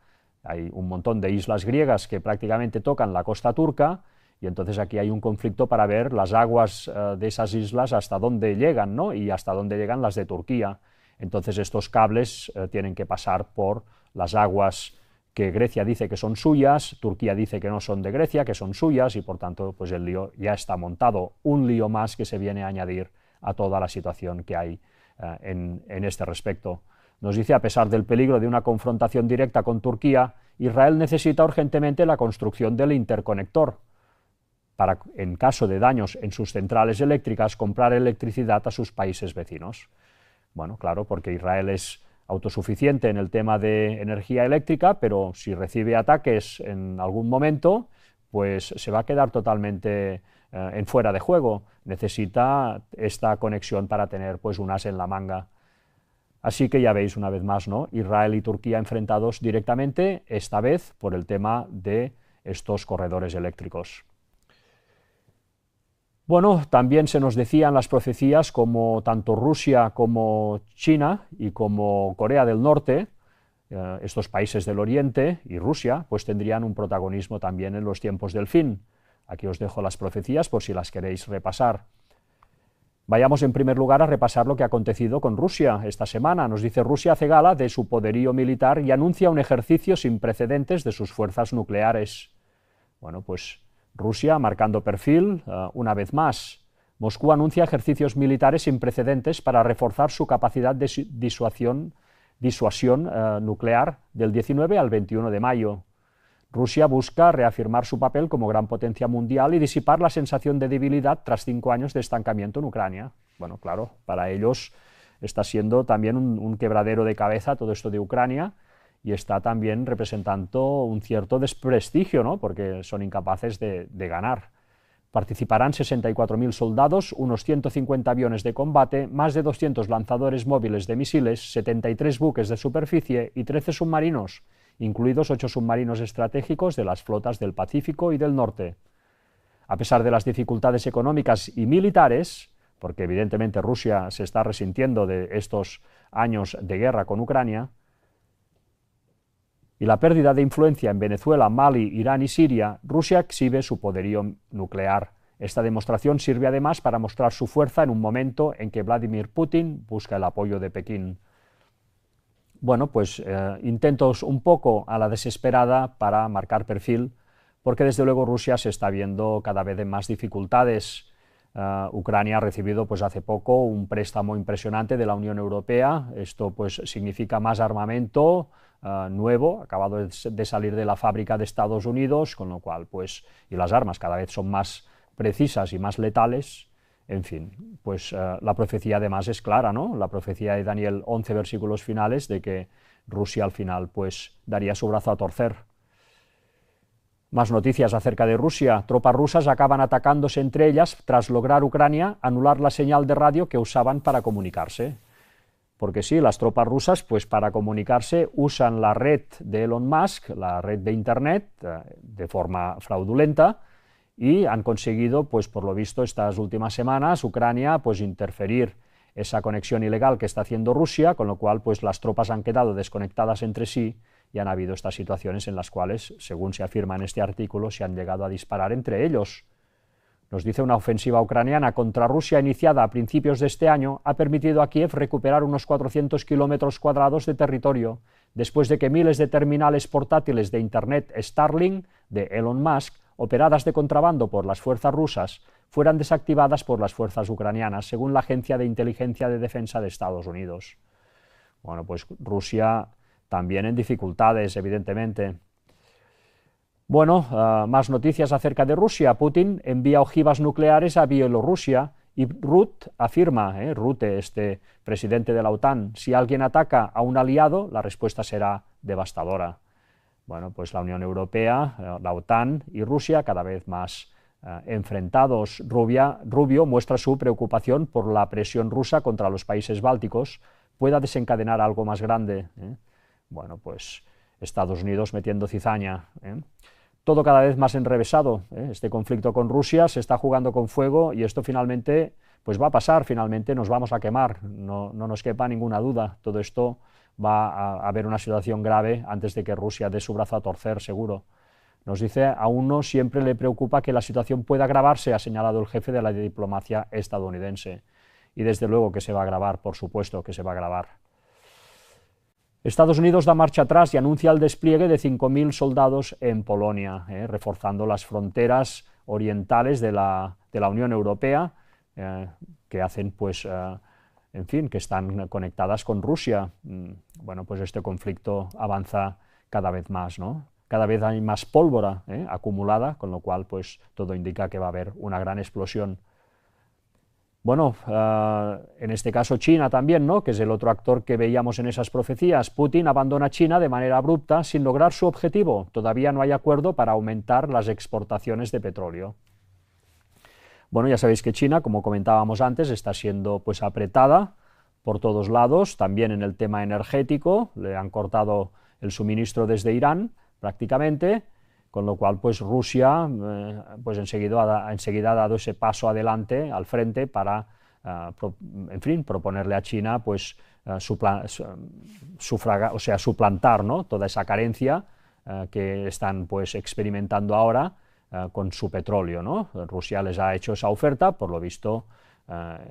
Speaker 1: Hay un montón de islas griegas que prácticamente tocan la costa turca, Y entonces aquí hay un conflicto para ver las aguas de esas islas hasta dónde llegan, ¿no? Y hasta dónde llegan las de Turquía. Entonces estos cables tienen que pasar por las aguas que Grecia dice que son suyas, Turquía dice que no son de Grecia, que son suyas, y por tanto pues el lío ya está montado, un lío más que se viene a añadir a toda la situación que hay en este respecto. Nos dice, a pesar del peligro de una confrontación directa con Turquía, Israel necesita urgentemente la construcción del interconector para, en caso de daños en sus centrales eléctricas, comprar electricidad a sus países vecinos. Bueno, claro, porque Israel es autosuficiente en el tema de energía eléctrica, pero si recibe ataques en algún momento, pues se va a quedar totalmente en fuera de juego. Necesita esta conexión para tener pues un as en la manga. Así que ya veis una vez más, ¿no? Israel y Turquía enfrentados directamente, esta vez por el tema de estos corredores eléctricos. Bueno, también se nos decían las profecías como tanto Rusia como China y como Corea del Norte, estos países del Oriente y Rusia, pues tendrían un protagonismo también en los tiempos del fin. Aquí os dejo las profecías por si las queréis repasar. Vayamos en primer lugar a repasar lo que ha acontecido con Rusia esta semana. Nos dice: Rusia hace gala de su poderío militar y anuncia un ejercicio sin precedentes de sus fuerzas nucleares. Bueno, pues Rusia marcando perfil una vez más. Moscú anuncia ejercicios militares sin precedentes para reforzar su capacidad de disuasión nuclear del 19 al 21 de mayo. Rusia busca reafirmar su papel como gran potencia mundial y disipar la sensación de debilidad tras 5 años de estancamiento en Ucrania. Bueno, claro, para ellos está siendo también un quebradero de cabeza todo esto de Ucrania, y está también representando un cierto desprestigio, ¿no? Porque son incapaces de ganar. Participarán 64.000 soldados, unos 150 aviones de combate, más de 200 lanzadores móviles de misiles, 73 buques de superficie y 13 submarinos, incluidos 8 submarinos estratégicos de las flotas del Pacífico y del Norte. A pesar de las dificultades económicas y militares, porque evidentemente Rusia se está resintiendo de estos años de guerra con Ucrania, y la pérdida de influencia en Venezuela, Mali, Irán y Siria, Rusia exhibe su poderío nuclear. Esta demostración sirve además para mostrar su fuerza en un momento en que Vladimir Putin busca el apoyo de Pekín. Bueno, pues intentos un poco a la desesperada para marcar perfil, porque desde luego Rusia se está viendo cada vez en más dificultades. Ucrania ha recibido pues hace poco un préstamo impresionante de la Unión Europea. Esto pues significa más armamento nuevo, acabado de salir de la fábrica de Estados Unidos, con lo cual pues, y las armas cada vez son más precisas y más letales. En fin, pues la profecía además es clara, ¿no? La profecía de Daniel 11 versículos finales de que Rusia al final pues daría su brazo a torcer. Más noticias acerca de Rusia. Tropas rusas acaban atacándose entre ellas tras lograr Ucrania anular la señal de radio que usaban para comunicarse. Porque sí, las tropas rusas, pues para comunicarse, usan la red de Elon Musk, la red de Internet, de forma fraudulenta, y han conseguido, pues por lo visto, estas últimas semanas, Ucrania, pues interferir esa conexión ilegal que está haciendo Rusia, con lo cual, pues las tropas han quedado desconectadas entre sí, y han habido estas situaciones en las cuales, según se afirma en este artículo, se han llegado a disparar entre ellos. Nos dice: una ofensiva ucraniana contra Rusia iniciada a principios de este año ha permitido a Kiev recuperar unos 400 kilómetros cuadrados de territorio, después de que miles de terminales portátiles de Internet Starlink de Elon Musk, operadas de contrabando por las fuerzas rusas, fueran desactivadas por las fuerzas ucranianas, según la Agencia de Inteligencia de Defensa de Estados Unidos. Bueno, pues Rusia también en dificultades, evidentemente. Bueno, más noticias acerca de Rusia. Putin envía ojivas nucleares a Bielorrusia y Rutte afirma, Rutte, este presidente de la OTAN, si alguien ataca a un aliado, la respuesta será devastadora. Bueno, pues la Unión Europea, la OTAN y Rusia cada vez más enfrentados. Rubio muestra su preocupación por la presión rusa contra los países bálticos pueda desencadenar algo más grande. Bueno, pues Estados Unidos metiendo cizaña. Todo cada vez más enrevesado. Este conflicto con Rusia se está jugando con fuego y esto finalmente pues va a pasar, finalmente nos vamos a quemar, no nos quepa ninguna duda. Todo esto va a haber una situación grave antes de que Rusia dé su brazo a torcer, seguro. Nos dice, a uno siempre le preocupa que la situación pueda agravarse, ha señalado el jefe de la diplomacia estadounidense. Y desde luego que se va a agravar, por supuesto que se va a agravar. Estados Unidos da marcha atrás y anuncia el despliegue de 5.000 soldados en Polonia, reforzando las fronteras orientales de la Unión Europea, que hacen, pues, en fin, que están conectadas con Rusia. Bueno, pues este conflicto avanza cada vez más, ¿no? Cada vez hay más pólvora acumulada, con lo cual, pues, todo indica que va a haber una gran explosión. Bueno, en este caso China también, ¿no?, que es el otro actor que veíamos en esas profecías. Putin abandona China de manera abrupta sin lograr su objetivo. Todavía no hay acuerdo para aumentar las exportaciones de petróleo. Bueno, ya sabéis que China, como comentábamos antes, está siendo, pues, apretada por todos lados, también en el tema energético. Le han cortado el suministro desde Irán prácticamente, con lo cual, pues, Rusia pues enseguida ha dado ese paso adelante, al frente, para, en fin, proponerle a China, pues, suplantar, ¿no?, toda esa carencia que están, pues, experimentando ahora con su petróleo, ¿no? Rusia les ha hecho esa oferta, por lo visto,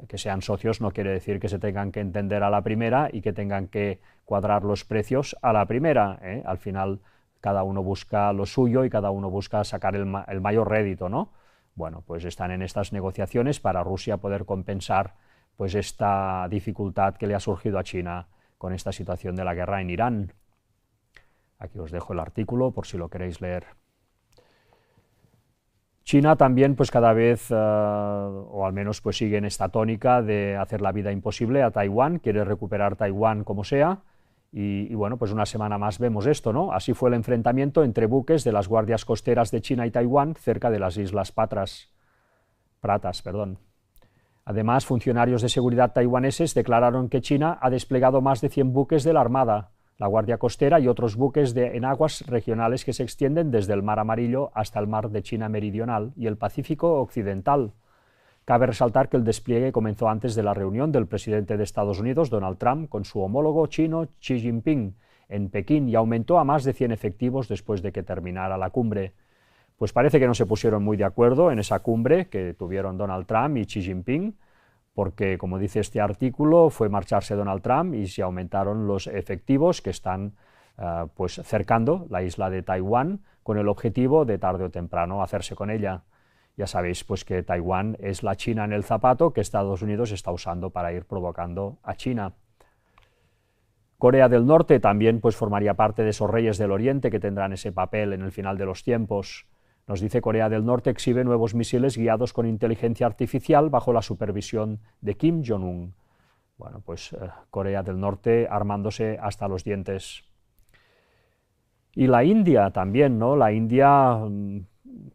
Speaker 1: que sean socios no quiere decir que se tengan que entender a la primera y que tengan que cuadrar los precios a la primera, Al final, cada uno busca lo suyo y cada uno busca sacar el mayor rédito, ¿no? Bueno, pues están en estas negociaciones para Rusia poder compensar, pues, esta dificultad que le ha surgido a China con esta situación de la guerra en Irán. Aquí os dejo el artículo por si lo queréis leer. China también, pues, cada vez, o al menos, pues, sigue en esta tónica de hacer la vida imposible a Taiwán, quiere recuperar Taiwán como sea. Y bueno, pues una semana más vemos esto, ¿no? Así fue el enfrentamiento entre buques de las guardias costeras de China y Taiwán cerca de las Islas Pratas. Además, funcionarios de seguridad taiwaneses declararon que China ha desplegado más de 100 buques de la Armada, la Guardia Costera y otros buques en aguas regionales que se extienden desde el Mar Amarillo hasta el Mar de China Meridional y el Pacífico Occidental. Cabe resaltar que el despliegue comenzó antes de la reunión del presidente de Estados Unidos, Donald Trump, con su homólogo chino Xi Jinping en Pekín y aumentó a más de 100 efectivos después de que terminara la cumbre. Pues parece que no se pusieron muy de acuerdo en esa cumbre que tuvieron Donald Trump y Xi Jinping, porque, como dice este artículo, fue marcharse Donald Trump y se aumentaron los efectivos que están, pues, cercando la isla de Taiwán con el objetivo de tarde o temprano hacerse con ella. Ya sabéis, pues, que Taiwán es la China en el zapato que Estados Unidos está usando para ir provocando a China. Corea del Norte también, pues, formaría parte de esos reyes del Oriente que tendrán ese papel en el final de los tiempos. Nos dice Corea del Norte exhibe nuevos misiles guiados con inteligencia artificial bajo la supervisión de Kim Jong-un. Bueno, pues Corea del Norte armándose hasta los dientes. Y la India también, ¿no? La India,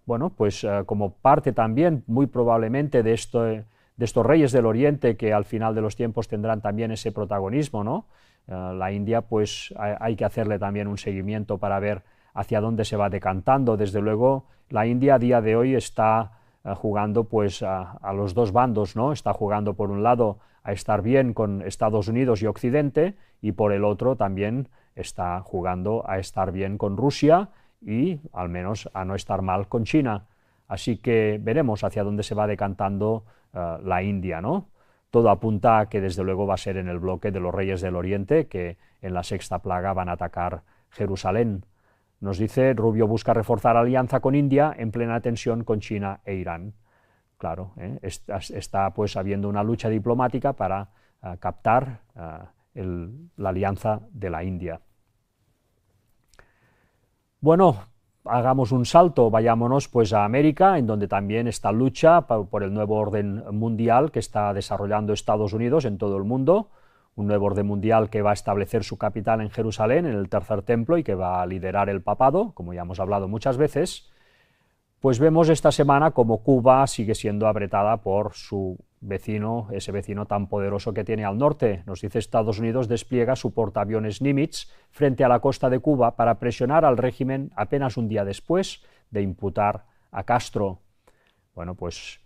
Speaker 1: bueno, pues como parte también, muy probablemente, de estos reyes del Oriente que al final de los tiempos tendrán también ese protagonismo, ¿no? La India, pues hay que hacerle también un seguimiento para ver hacia dónde se va decantando. Desde luego, la India a día de hoy está jugando, pues, a los dos bandos, ¿no? Está jugando, por un lado, a estar bien con Estados Unidos y Occidente, y por el otro también está jugando a estar bien con Rusia y, al menos, a no estar mal con China. Así que veremos hacia dónde se va decantando la India, ¿no? Todo apunta a que, desde luego, va a ser en el bloque de los reyes del Oriente, que en la sexta plaga van a atacar Jerusalén. Nos dice, Rubio busca reforzar alianza con India en plena tensión con China e Irán. Claro, está, pues, habiendo una lucha diplomática para captar la alianza de la India. Bueno, hagamos un salto, vayámonos, pues, a América, en donde también esta lucha por el nuevo orden mundial que está desarrollando Estados Unidos en todo el mundo, un nuevo orden mundial que va a establecer su capital en Jerusalén, en el Tercer Templo, y que va a liderar el papado, como ya hemos hablado muchas veces. Pues vemos esta semana como Cuba sigue siendo apretada por su vecino, ese vecino tan poderoso que tiene al norte. Nos dice, Estados Unidos despliega su portaaviones Nimitz frente a la costa de Cuba para presionar al régimen apenas un día después de imputar a Castro. Bueno, pues,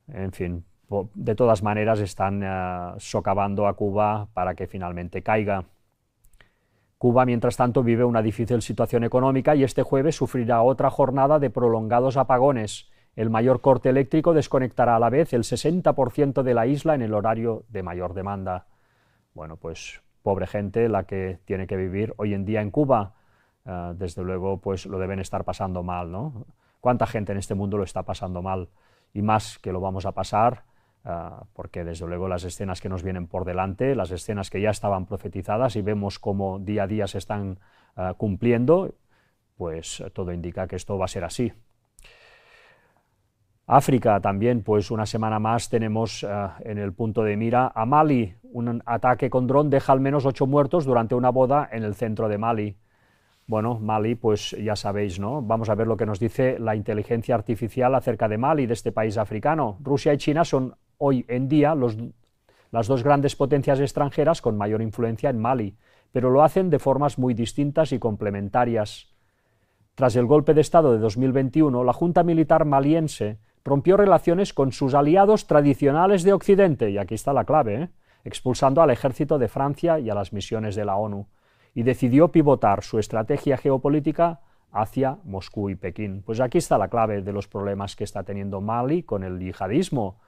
Speaker 1: en fin, de todas maneras están socavando a Cuba para que finalmente caiga. Cuba, mientras tanto, vive una difícil situación económica y este jueves sufrirá otra jornada de prolongados apagones. El mayor corte eléctrico desconectará a la vez el 60% de la isla en el horario de mayor demanda. Bueno, pues pobre gente la que tiene que vivir hoy en día en Cuba. Desde luego, pues lo deben estar pasando mal, ¿no? ¿Cuánta gente en este mundo lo está pasando mal? Y más que lo vamos a pasar, porque desde luego las escenas que nos vienen por delante, las escenas que ya estaban profetizadas y vemos cómo día a día se están cumpliendo, pues todo indica que esto va a ser así. África también, pues una semana más tenemos en el punto de mira a Mali. Un ataque con dron deja al menos 8 muertos durante una boda en el centro de Mali. Bueno, Mali, pues ya sabéis, ¿no? Vamos a ver lo que nos dice la inteligencia artificial acerca de Mali, de este país africano. Rusia y China son hoy en día las dos grandes potencias extranjeras con mayor influencia en Mali, pero lo hacen de formas muy distintas y complementarias. Tras el golpe de Estado de 2021, la Junta Militar maliense rompió relaciones con sus aliados tradicionales de Occidente, y aquí está la clave, expulsando al ejército de Francia y a las misiones de la ONU, y decidió pivotar su estrategia geopolítica hacia Moscú y Pekín. Pues aquí está la clave de los problemas que está teniendo Mali con el yihadismo.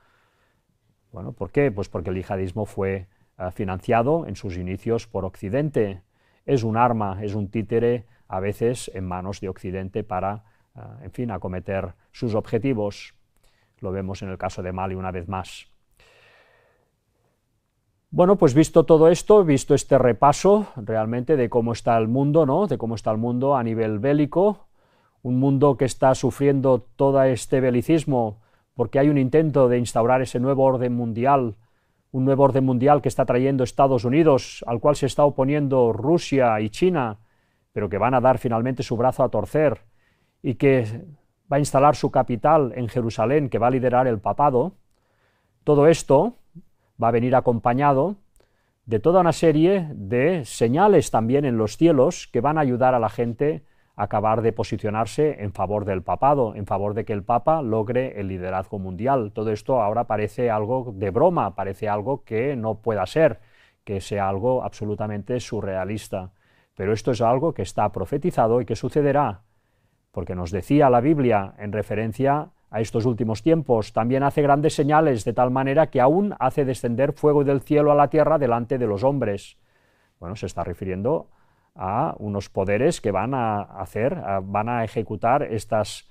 Speaker 1: Bueno, ¿por qué? Pues porque el yihadismo fue financiado en sus inicios por Occidente. Es un arma, es un títere a veces en manos de Occidente para, en fin, acometer sus objetivos. Lo vemos en el caso de Mali una vez más. Bueno, pues visto todo esto, visto este repaso realmente de cómo está el mundo, ¿no? De cómo está el mundo a nivel bélico, un mundo que está sufriendo todo este belicismo porque hay un intento de instaurar ese nuevo orden mundial, un nuevo orden mundial que está trayendo Estados Unidos, al cual se está oponiendo Rusia y China, pero que van a dar finalmente su brazo a torcer, y que va a instalar su capital en Jerusalén, que va a liderar el papado. Todo esto va a venir acompañado de toda una serie de señales también en los cielos que van a ayudar a la gente a acabar de posicionarse en favor del papado, en favor de que el Papa logre el liderazgo mundial. Todo esto ahora parece algo de broma, parece algo que no pueda ser, que sea algo absolutamente surrealista. Pero esto es algo que está profetizado y que sucederá, porque nos decía la Biblia en referencia a estos últimos tiempos, también hace grandes señales, de tal manera que aún hace descender fuego del cielo a la tierra delante de los hombres. Bueno, se está refiriendo a unos poderes que van a ejecutar estos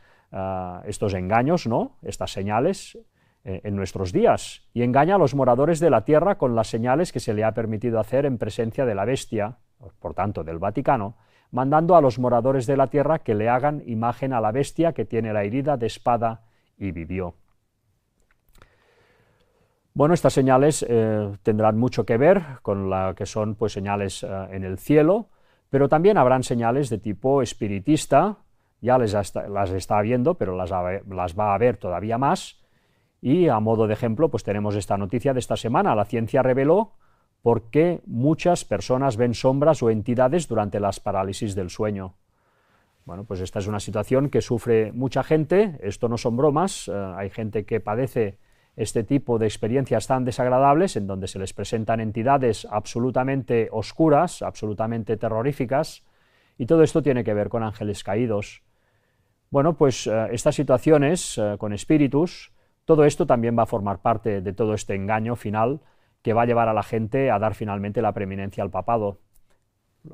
Speaker 1: engaños, ¿no? Estas señales en nuestros días, y engaña a los moradores de la tierra con las señales que se le ha permitido hacer en presencia de la bestia, por tanto del Vaticano, mandando a los moradores de la tierra que le hagan imagen a la bestia que tiene la herida de espada y vivió. Bueno, estas señales tendrán mucho que ver con la que son pues señales en el cielo, pero también habrán señales de tipo espiritista, ya las está viendo, pero las va a ver todavía más, y a modo de ejemplo pues tenemos esta noticia de esta semana. La ciencia reveló por qué muchas personas ven sombras o entidades durante las parálisis del sueño. Bueno, pues esta es una situación que sufre mucha gente, esto no son bromas, hay gente que padece este tipo de experiencias tan desagradables en donde se les presentan entidades absolutamente oscuras, absolutamente terroríficas, y todo esto tiene que ver con ángeles caídos. Bueno, pues estas situaciones con espíritus, todo esto también va a formar parte de todo este engaño final que va a llevar a la gente a dar finalmente la preeminencia al papado.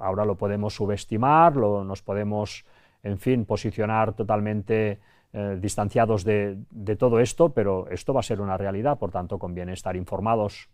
Speaker 1: Ahora lo podemos subestimar, nos podemos, en fin, posicionar totalmente distanciados de todo esto, pero esto va a ser una realidad, por tanto conviene estar informados.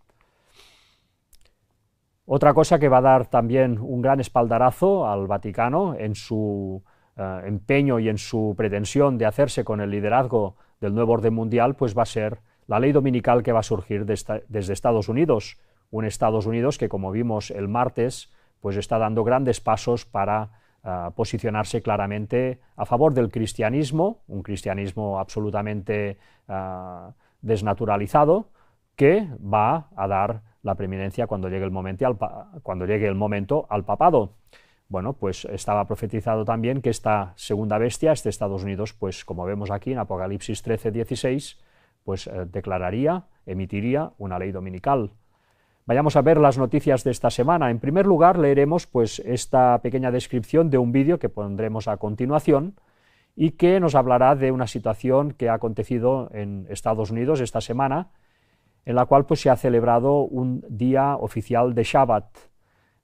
Speaker 1: Otra cosa que va a dar también un gran espaldarazo al Vaticano en su empeño y en su pretensión de hacerse con el liderazgo del nuevo orden mundial, pues va a ser la ley dominical que va a surgir desde Estados Unidos, un Estados Unidos que, como vimos el martes, pues está dando grandes pasos para posicionarse claramente a favor del cristianismo, un cristianismo absolutamente desnaturalizado, que va a dar la preeminencia cuando llegue el momento al papado. Bueno, pues estaba profetizado también que esta segunda bestia, este Estados Unidos, pues como vemos aquí en Apocalipsis 13:16, pues emitiría una ley dominical. Vayamos a ver las noticias de esta semana. En primer lugar, leeremos pues esta pequeña descripción de un vídeo que pondremos a continuación y que nos hablará de una situación que ha acontecido en Estados Unidos esta semana, en la cual pues se ha celebrado un día oficial de Shabbat.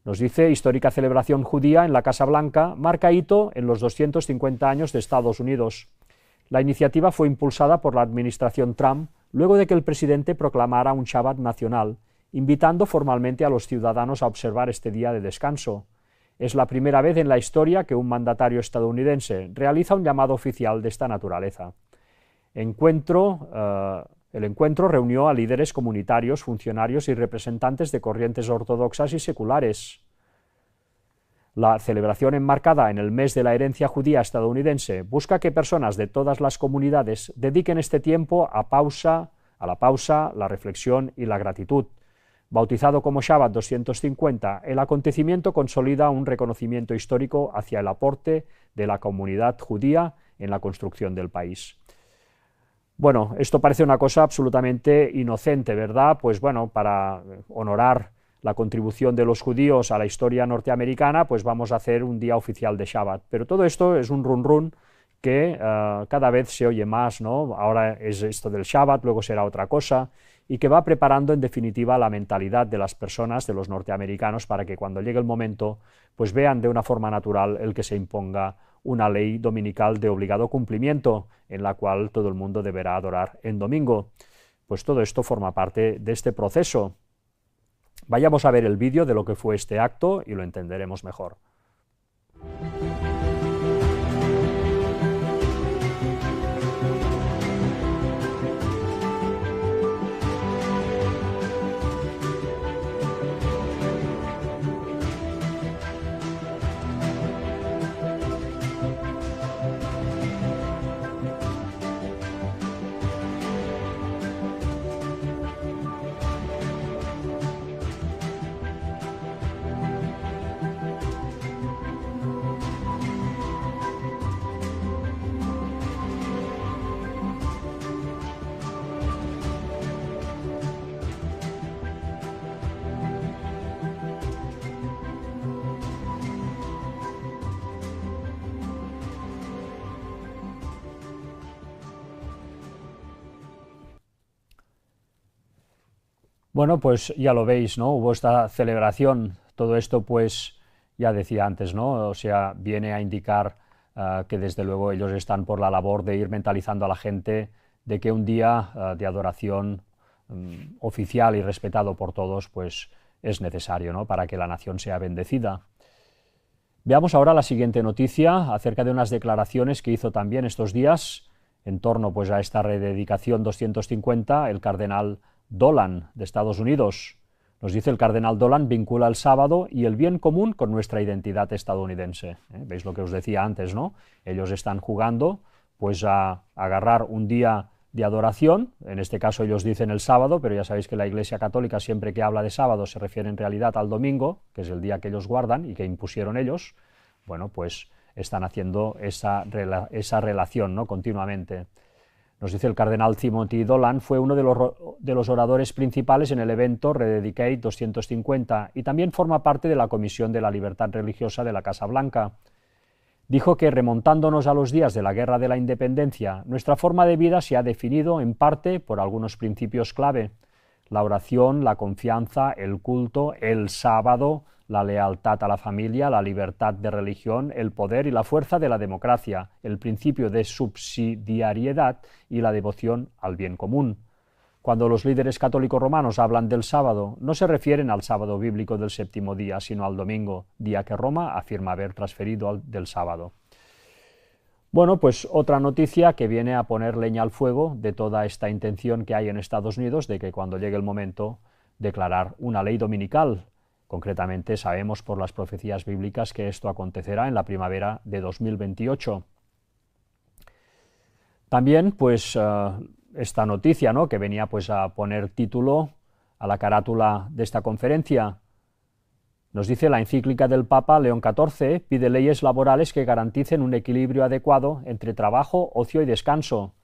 Speaker 1: Nos dice: histórica celebración judía en la Casa Blanca marca hito en los 250 años de Estados Unidos. La iniciativa fue impulsada por la administración Trump luego de que el presidente proclamara un Shabbat nacional, invitando formalmente a los ciudadanos a observar este día de descanso. Es la primera vez en la historia que un mandatario estadounidense realiza un llamado oficial de esta naturaleza. El encuentro reunió a líderes comunitarios, funcionarios y representantes de corrientes ortodoxas y seculares. La celebración, enmarcada en el mes de la herencia judía estadounidense, busca que personas de todas las comunidades dediquen este tiempo a la pausa, la reflexión y la gratitud. Bautizado como Shabbat 250, el acontecimiento consolida un reconocimiento histórico hacia el aporte de la comunidad judía en la construcción del país. Bueno, esto parece una cosa absolutamente inocente, ¿verdad? Pues bueno, para honorar la contribución de los judíos a la historia norteamericana, pues vamos a hacer un día oficial de Shabbat. Pero todo esto es un run que cada vez se oye más, ¿no? Ahora es esto del Shabbat, luego será otra cosa, y que va preparando en definitiva la mentalidad de las personas, de los norteamericanos, para que cuando llegue el momento, pues vean de una forma natural el que se imponga una ley dominical de obligado cumplimiento, en la cual todo el mundo deberá adorar en domingo. Pues todo esto forma parte de este proceso. Vayamos a ver el vídeo de lo que fue este acto y lo entenderemos mejor. Bueno, pues ya lo veis, ¿no? Hubo esta celebración, todo esto pues ya decía antes, ¿no? O sea, viene a indicar que desde luego ellos están por la labor de ir mentalizando a la gente de que un día de adoración oficial y respetado por todos pues es necesario, ¿no? Para que la nación sea bendecida. Veamos ahora la siguiente noticia acerca de unas declaraciones que hizo también estos días en torno pues a esta rededicación 250 el cardenal Dolan de Estados Unidos. Nos dice: el cardenal Dolan vincula el sábado y el bien común con nuestra identidad estadounidense. ¿Veis lo que os decía antes, no? Ellos están jugando pues a agarrar un día de adoración, en este caso ellos dicen el sábado, pero ya sabéis que la Iglesia Católica siempre que habla de sábado se refiere en realidad al domingo, que es el día que ellos guardan y que impusieron ellos. Bueno, pues están haciendo esa relación, ¿no? Continuamente. Nos dice: el cardenal Timothy Dolan fue uno de los oradores principales en el evento Rededicate 250 y también forma parte de la Comisión de la Libertad Religiosa de la Casa Blanca. Dijo que, remontándonos a los días de la Guerra de la Independencia, nuestra forma de vida se ha definido en parte por algunos principios clave: la oración, la confianza, el culto, el sábado, la lealtad a la familia, la libertad de religión, el poder y la fuerza de la democracia, el principio de subsidiariedad y la devoción al bien común. Cuando los líderes católicos romanos hablan del sábado, no se refieren al sábado bíblico del séptimo día, sino al domingo, día que Roma afirma haber transferido del sábado. Bueno, pues otra noticia que viene a poner leña al fuego de toda esta intención que hay en Estados Unidos de que cuando llegue el momento declarar una ley dominical. Concretamente sabemos por las profecías bíblicas que esto acontecerá en la primavera de 2028. También pues esta noticia, ¿no?, que venía pues a poner título a la carátula de esta conferencia. Nos dice: la encíclica del Papa León XIV pide leyes laborales que garanticen un equilibrio adecuado entre trabajo, ocio y descanso.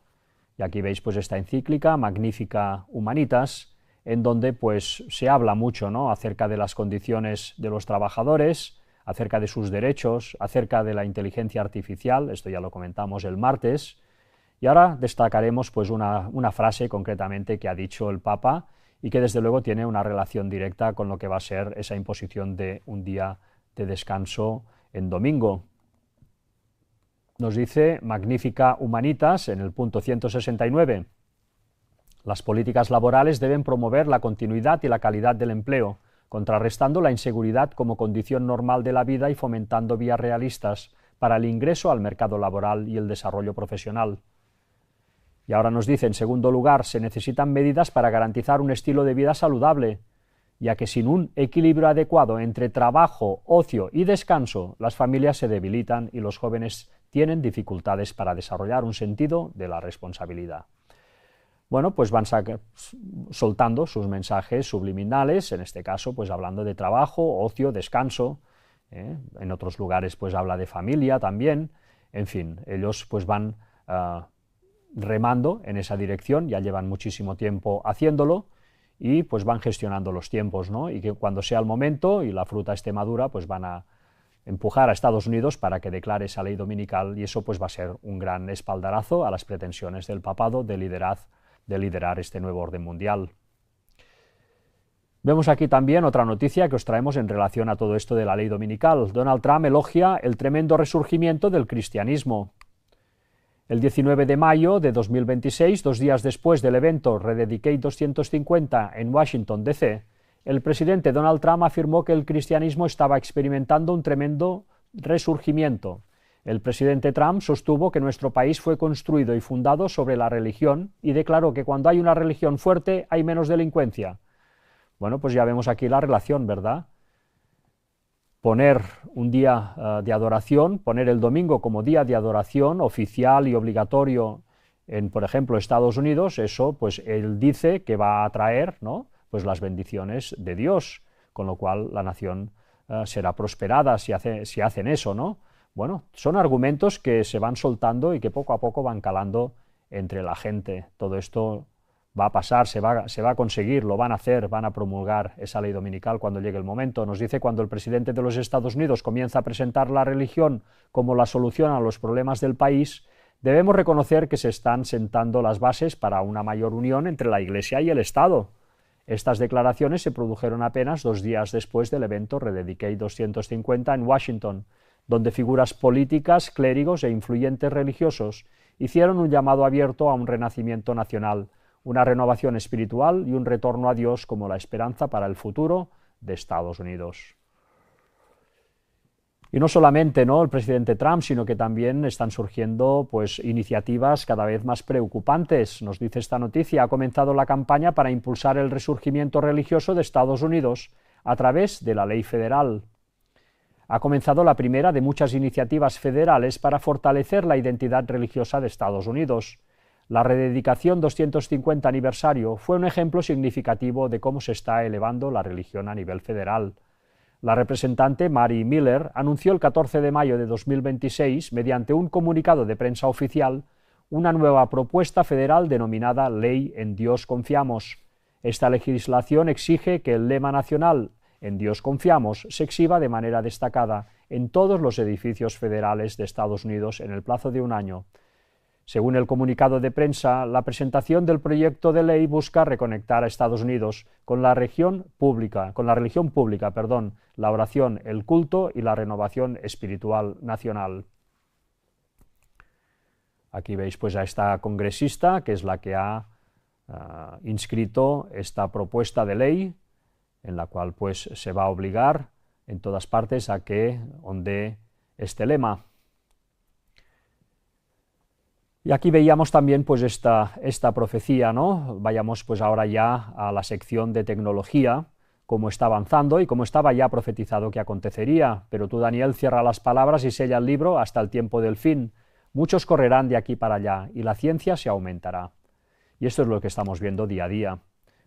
Speaker 1: Y aquí veis pues esta encíclica, Magnificat Humanitas, en donde pues se habla mucho, ¿no?, acerca de las condiciones de los trabajadores, acerca de sus derechos, acerca de la inteligencia artificial, esto ya lo comentamos el martes, y ahora destacaremos pues una frase concretamente que ha dicho el Papa y que desde luego tiene una relación directa con lo que va a ser esa imposición de un día de descanso en domingo. Nos dice Magnificat Humanitas en el punto 169, las políticas laborales deben promover la continuidad y la calidad del empleo, contrarrestando la inseguridad como condición normal de la vida y fomentando vías realistas para el ingreso al mercado laboral y el desarrollo profesional. Y ahora nos dice, en segundo lugar, se necesitan medidas para garantizar un estilo de vida saludable, ya que sin un equilibrio adecuado entre trabajo, ocio y descanso, las familias se debilitan y los jóvenes tienen dificultades para desarrollar un sentido de la responsabilidad. Bueno, pues van soltando sus mensajes subliminales, en este caso pues hablando de trabajo, ocio, descanso, en otros lugares pues habla de familia también, en fin, ellos pues van remando en esa dirección, ya llevan muchísimo tiempo haciéndolo y pues van gestionando los tiempos, ¿no? Y que cuando sea el momento y la fruta esté madura, pues van a empujar a Estados Unidos para que declare esa ley dominical y eso pues va a ser un gran espaldarazo a las pretensiones del papado de liderar este nuevo orden mundial. Vemos aquí también otra noticia que os traemos en relación a todo esto de la ley dominical. Donald Trump elogia el tremendo resurgimiento del cristianismo. El 19 de mayo de 2026, 2 días después del evento Rededicate 250 en Washington, D.C., el presidente Donald Trump afirmó que el cristianismo estaba experimentando un tremendo resurgimiento. El presidente Trump sostuvo que nuestro país fue construido y fundado sobre la religión y declaró que cuando hay una religión fuerte hay menos delincuencia. Bueno, pues ya vemos aquí la relación, ¿verdad? Poner un día de adoración, poner el domingo como día de adoración oficial y obligatorio en, por ejemplo, Estados Unidos, eso pues él dice que va a traer, ¿no?, pues las bendiciones de Dios, con lo cual la nación será prosperada si hacen eso, ¿no? Bueno, son argumentos que se van soltando y que poco a poco van calando entre la gente. Todo esto va a pasar, se va a conseguir, lo van a hacer, van a promulgar esa ley dominical cuando llegue el momento. Nos dice, cuando el presidente de los Estados Unidos comienza a presentar la religión como la solución a los problemas del país, debemos reconocer que se están sentando las bases para una mayor unión entre la Iglesia y el Estado. Estas declaraciones se produjeron apenas 2 días después del evento Rededicate 250 en Washington, donde figuras políticas, clérigos e influyentes religiosos hicieron un llamado abierto a un renacimiento nacional, una renovación espiritual y un retorno a Dios como la esperanza para el futuro de Estados Unidos. Y no solamente, ¿no?, el presidente Trump, sino que también están surgiendo pues iniciativas cada vez más preocupantes. Nos dice esta noticia, ha comenzado la campaña para impulsar el resurgimiento religioso de Estados Unidos a través de la ley federal. Ha comenzado la primera de muchas iniciativas federales para fortalecer la identidad religiosa de Estados Unidos. La rededicación 250 aniversario fue un ejemplo significativo de cómo se está elevando la religión a nivel federal. La representante Mary Miller anunció el 14 de mayo de 2026, mediante un comunicado de prensa oficial, una nueva propuesta federal denominada Ley En Dios Confiamos. Esta legislación exige que el lema nacional En Dios Confiamos se exhiba de manera destacada en todos los edificios federales de Estados Unidos en el plazo de un año. Según el comunicado de prensa, la presentación del proyecto de ley busca reconectar a Estados Unidos con la religión pública, la oración, el culto y la renovación espiritual nacional. Aquí veis pues a esta congresista, que es la que ha inscrito esta propuesta de ley, en la cual pues se va a obligar en todas partes a que ondee este lema. Y aquí veíamos también pues esta profecía, ¿no? Vayamos pues ahora ya a la sección de tecnología, cómo está avanzando y cómo estaba ya profetizado que acontecería. Pero tú, Daniel, cierra las palabras y sella el libro hasta el tiempo del fin. Muchos correrán de aquí para allá y la ciencia se aumentará. Y esto es lo que estamos viendo día a día.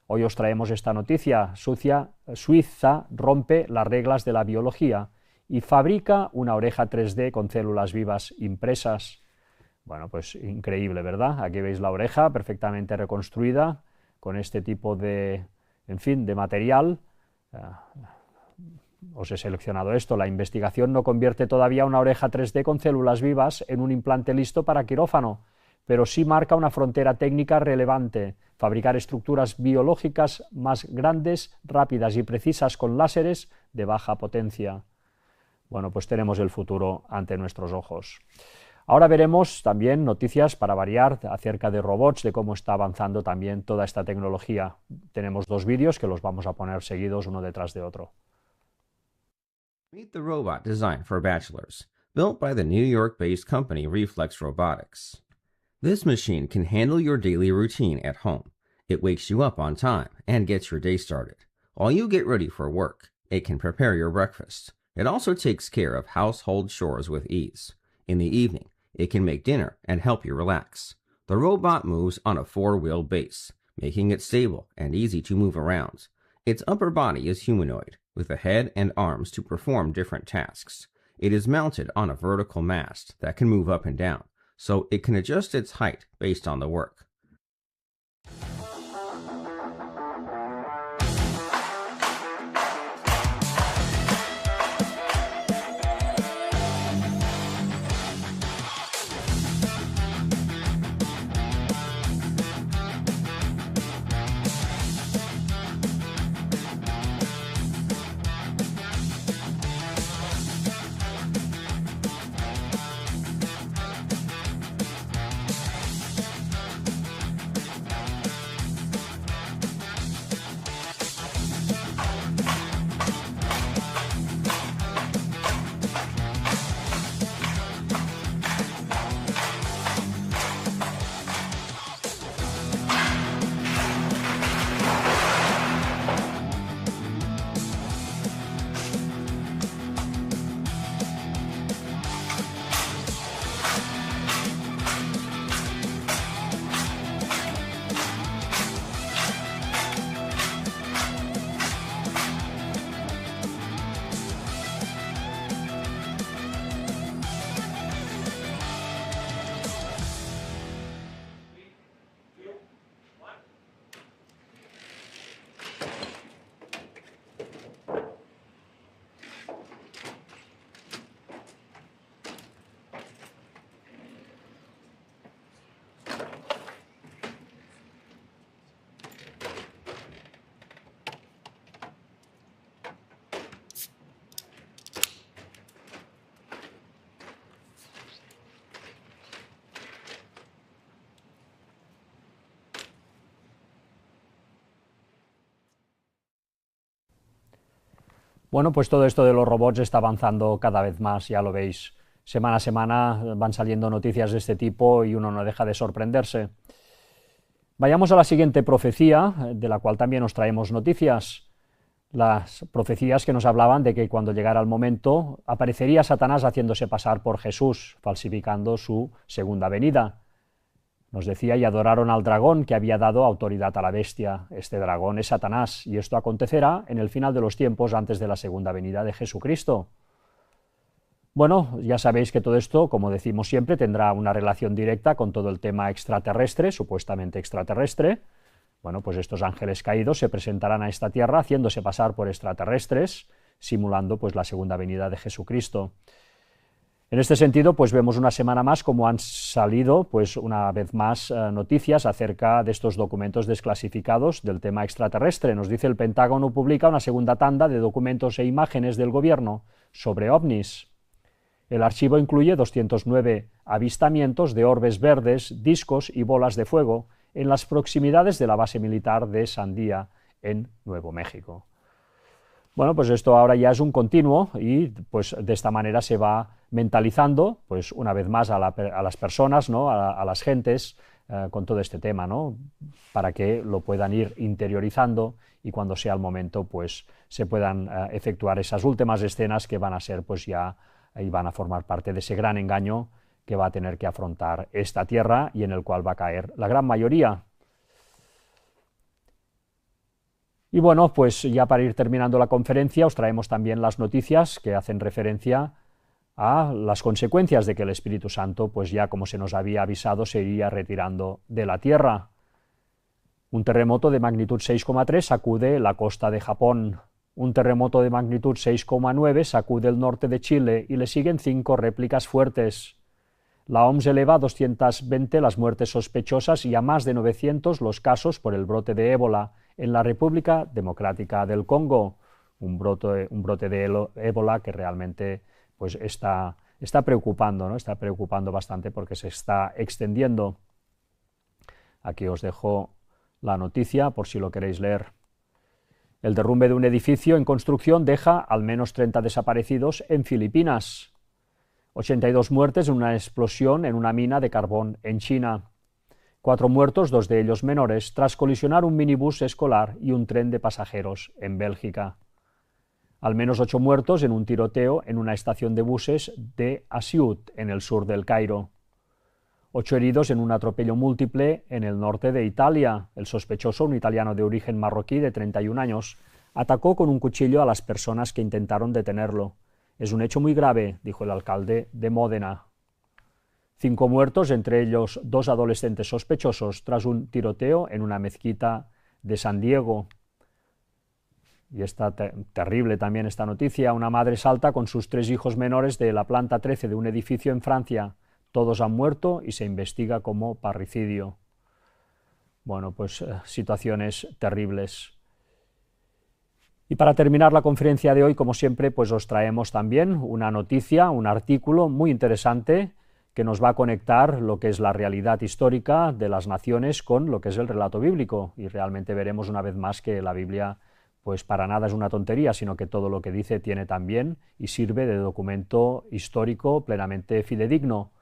Speaker 1: Hoy os traemos esta noticia. Suiza rompe las reglas de la biología y fabrica una oreja 3D con células vivas impresas. Bueno, pues increíble, ¿verdad? Aquí veis la oreja perfectamente reconstruida con este tipo de en fin, de material. Os he seleccionado esto. La investigación no convierte todavía una oreja 3D con células vivas en un implante listo para quirófano, pero sí marca una frontera técnica relevante: fabricar estructuras biológicas más grandes, rápidas y precisas con láseres de baja potencia. Bueno, pues tenemos el futuro ante nuestros ojos. Ahora veremos también noticias, para variar, acerca de robots, de cómo está avanzando también toda esta tecnología. Tenemos dos vídeos que los vamos a poner seguidos uno detrás de otro.
Speaker 4: Meet the robot designed for bachelors, built by the New York-based company Reflex Robotics. This machine can handle your daily routine at home. It wakes you up on time and gets your day started. While you get ready for work, it can prepare your breakfast. It also takes care of household chores with ease. In the evening, it can make dinner and help you relax. The robot moves on a four-wheel base, making it stable and easy to move around. Its upper body is humanoid, with a head and arms to perform different tasks. It is mounted on a vertical mast that can move up and down, so it can adjust its height based on the work.
Speaker 1: Bueno, pues todo esto de los robots está avanzando cada vez más, ya lo veis. Semana a semana van saliendo noticias de este tipo y uno no deja de sorprenderse. Vayamos a la siguiente profecía, de la cual también os traemos noticias. Las profecías que nos hablaban de que cuando llegara el momento aparecería Satanás haciéndose pasar por Jesús, falsificando su segunda venida. Nos decía: y adoraron al dragón que había dado autoridad a la bestia. Este dragón es Satanás, y esto acontecerá en el final de los tiempos, antes de la segunda venida de Jesucristo. Bueno, ya sabéis que todo esto, como decimos siempre, tendrá una relación directa con todo el tema extraterrestre, supuestamente extraterrestre. Bueno, pues estos ángeles caídos se presentarán a esta tierra haciéndose pasar por extraterrestres, simulando pues la segunda venida de Jesucristo. En este sentido, pues vemos una semana más como han salido, pues una vez más, noticias acerca de estos documentos desclasificados del tema extraterrestre. Nos dice: el Pentágono publica una segunda tanda de documentos e imágenes del gobierno sobre ovnis. El archivo incluye 209 avistamientos de orbes verdes, discos y bolas de fuego en las proximidades de la base militar de Sandia, en Nuevo México. Bueno, pues esto ahora ya es un continuo, y pues de esta manera se va mentalizando, pues una vez más, a las personas, ¿no? a las gentes, con todo este tema, ¿no? Para que lo puedan ir interiorizando y cuando sea el momento, pues se puedan efectuar esas últimas escenas que van a ser, pues ya, y van a formar parte de ese gran engaño que va a tener que afrontar esta tierra y en el cual va a caer la gran mayoría. Y bueno, pues ya para ir terminando la conferencia, os traemos también las noticias que hacen referencia a las consecuencias de que el Espíritu Santo, pues ya como se nos había avisado, se iría retirando de la tierra. Un terremoto de magnitud 6,3 sacude la costa de Japón. Un terremoto de magnitud 6,9 sacude el norte de Chile y le siguen 5 réplicas fuertes. La OMS eleva a 220 las muertes sospechosas y a más de 900 los casos por el brote de ébola en la República Democrática del Congo. Un brote de ébola que realmente pues, está preocupando, ¿no? Está preocupando bastante porque se está extendiendo. Aquí os dejo la noticia por si lo queréis leer. El derrumbe de un edificio en construcción deja al menos 30 desaparecidos en Filipinas. 82 muertes en una explosión en una mina de carbón en China. 4 muertos, 2 de ellos menores, tras colisionar un minibús escolar y un tren de pasajeros en Bélgica. Al menos 8 muertos en un tiroteo en una estación de buses de Asiut, en el sur del Cairo. 8 heridos en un atropello múltiple en el norte de Italia. El sospechoso, un italiano de origen marroquí de 31 años, atacó con un cuchillo a las personas que intentaron detenerlo. Es un hecho muy grave, dijo el alcalde de Módena. 5 muertos, entre ellos 2 adolescentes sospechosos, tras un tiroteo en una mezquita de San Diego. Y está terrible también esta noticia. Una madre salta con sus 3 hijos menores de la planta 13 de un edificio en Francia. Todos han muerto y se investiga como parricidio. Bueno, pues situaciones terribles. Y para terminar la conferencia de hoy, como siempre, pues os traemos también una noticia, un artículo muy interesante que nos va a conectar lo que es la realidad histórica de las naciones con lo que es el relato bíblico. Y realmente veremos una vez más que la Biblia pues para nada es una tontería, sino que todo lo que dice tiene también y sirve de documento histórico plenamente fidedigno.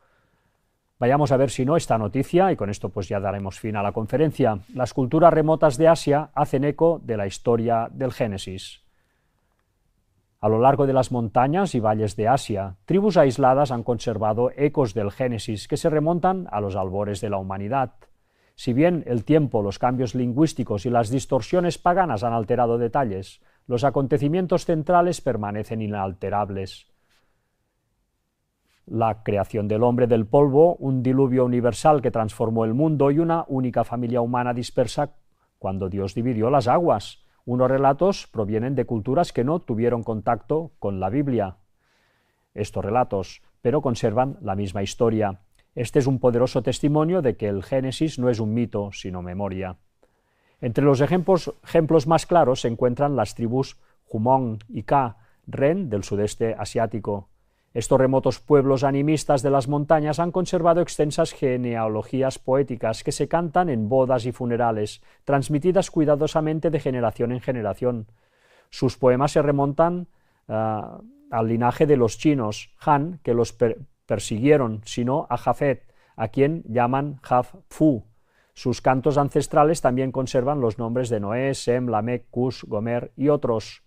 Speaker 1: Vayamos a ver si no esta noticia, y con esto pues ya daremos fin a la conferencia. Las culturas remotas de Asia hacen eco de la historia del Génesis. A lo largo de las montañas y valles de Asia, tribus aisladas han conservado ecos del Génesis que se remontan a los albores de la humanidad. Si bien el tiempo, los cambios lingüísticos y las distorsiones paganas han alterado detalles, los acontecimientos centrales permanecen inalterables. La creación del hombre del polvo, un diluvio universal que transformó el mundo y una única familia humana dispersa cuando Dios dividió las aguas. Unos relatos provienen de culturas que no tuvieron contacto con la Biblia. Estos relatos, pero conservan la misma historia. Este es un poderoso testimonio de que el Génesis no es un mito, sino memoria. Entre los ejemplos más claros se encuentran las tribus Jumong y Ka, Ren del sudeste asiático. Estos remotos pueblos animistas de las montañas han conservado extensas genealogías poéticas que se cantan en bodas y funerales, transmitidas cuidadosamente de generación en generación. Sus poemas se remontan al linaje de los chinos, Han, que los persiguieron, sino a Jafet, a quien llaman Jaf-Fu. Sus cantos ancestrales también conservan los nombres de Noé, Sem, Lamec, Cush, Gomer y otros.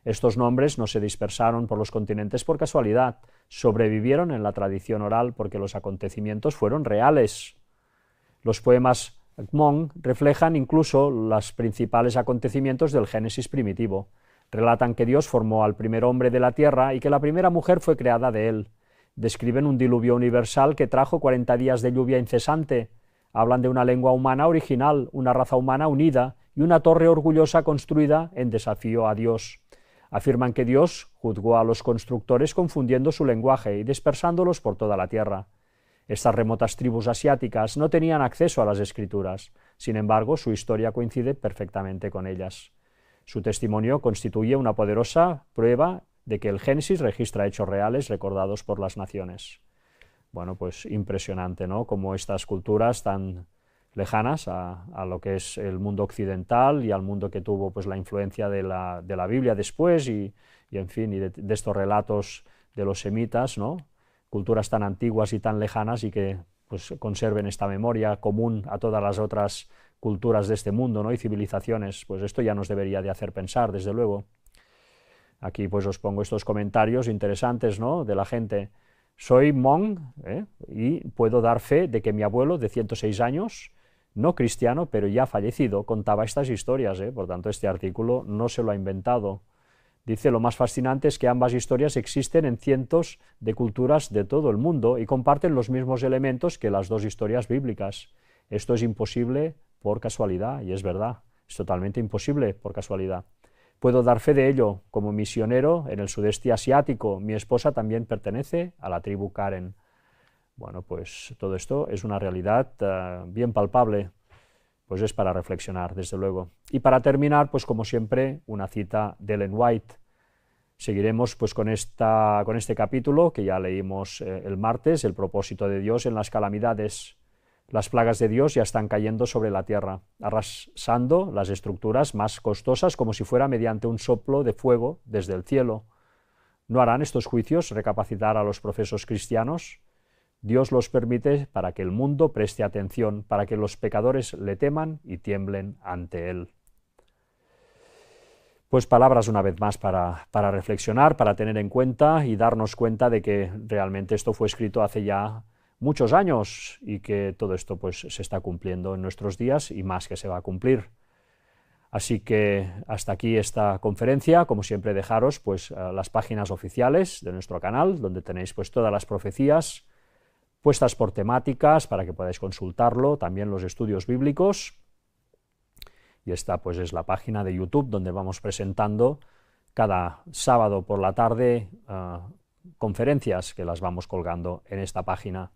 Speaker 1: Estos nombres no se dispersaron por los continentes por casualidad, sobrevivieron en la tradición oral porque los acontecimientos fueron reales. Los poemas Hmong reflejan incluso los principales acontecimientos del Génesis primitivo. Relatan que Dios formó al primer hombre de la tierra y que la primera mujer fue creada de él. Describen un diluvio universal que trajo 40 días de lluvia incesante. Hablan de una lengua humana original, una raza humana unida y una torre orgullosa construida en desafío a Dios. Afirman que Dios juzgó a los constructores confundiendo su lenguaje y dispersándolos por toda la tierra. Estas remotas tribus asiáticas no tenían acceso a las escrituras, sin embargo, su historia coincide perfectamente con ellas. Su testimonio constituye una poderosa prueba de que el Génesis registra hechos reales recordados por las naciones. Bueno, pues impresionante, ¿no? Como estas culturas tan lejanas a lo que es el mundo occidental y al mundo que tuvo pues la influencia de la Biblia después y en fin, y de estos relatos de los semitas, ¿no? Culturas tan antiguas y tan lejanas y que pues conserven esta memoria común a todas las otras culturas de este mundo, ¿no? Y civilizaciones. Pues esto ya nos debería de hacer pensar, desde luego. Aquí pues os pongo estos comentarios interesantes, ¿no? De la gente. Soy Hmong y puedo dar fe de que mi abuelo de 106 años, no cristiano, pero ya fallecido, contaba estas historias, por tanto este artículo no se lo ha inventado. Dice, lo más fascinante es que ambas historias existen en cientos de culturas de todo el mundo y comparten los mismos elementos que las dos historias bíblicas. Esto es imposible por casualidad, y es verdad, es totalmente imposible por casualidad. Puedo dar fe de ello como misionero en el sudeste asiático. Mi esposa también pertenece a la tribu Karen. Bueno, pues todo esto es una realidad bien palpable, pues es para reflexionar, desde luego. Y para terminar, pues como siempre, una cita de Ellen White. Seguiremos pues con este capítulo que ya leímos el martes, el propósito de Dios en las calamidades. Las plagas de Dios ya están cayendo sobre la tierra, arrasando las estructuras más costosas como si fuera mediante un soplo de fuego desde el cielo. ¿No harán estos juicios recapacitar a los profesos cristianos? Dios los permite para que el mundo preste atención, para que los pecadores le teman y tiemblen ante él. Pues palabras una vez más para reflexionar, para tener en cuenta y darnos cuenta de que realmente esto fue escrito hace ya muchos años y que todo esto pues se está cumpliendo en nuestros días y más que se va a cumplir. Así que hasta aquí esta conferencia. Como siempre, dejaros pues las páginas oficiales de nuestro canal, donde tenéis pues todas las profecías puestas por temáticas para que podáis consultarlo, también los estudios bíblicos. Y esta pues es la página de YouTube donde vamos presentando cada sábado por la tarde conferencias que las vamos colgando en esta página.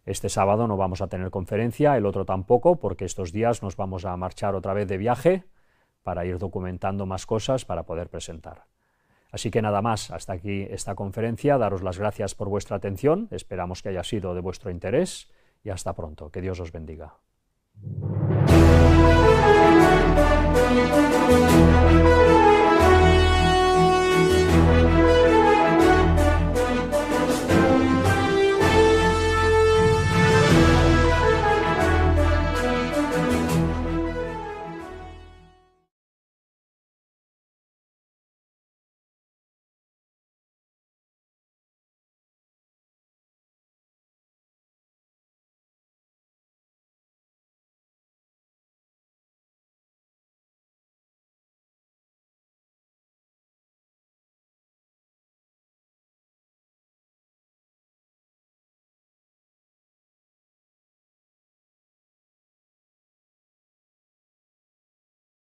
Speaker 1: Este sábado no vamos a tener conferencia, el otro tampoco, porque estos días nos vamos a marchar otra vez de viaje para ir documentando más cosas para poder presentar. Así que nada más, hasta aquí esta conferencia, daros las gracias por vuestra atención, esperamos que haya sido de vuestro interés y hasta pronto, que Dios os bendiga.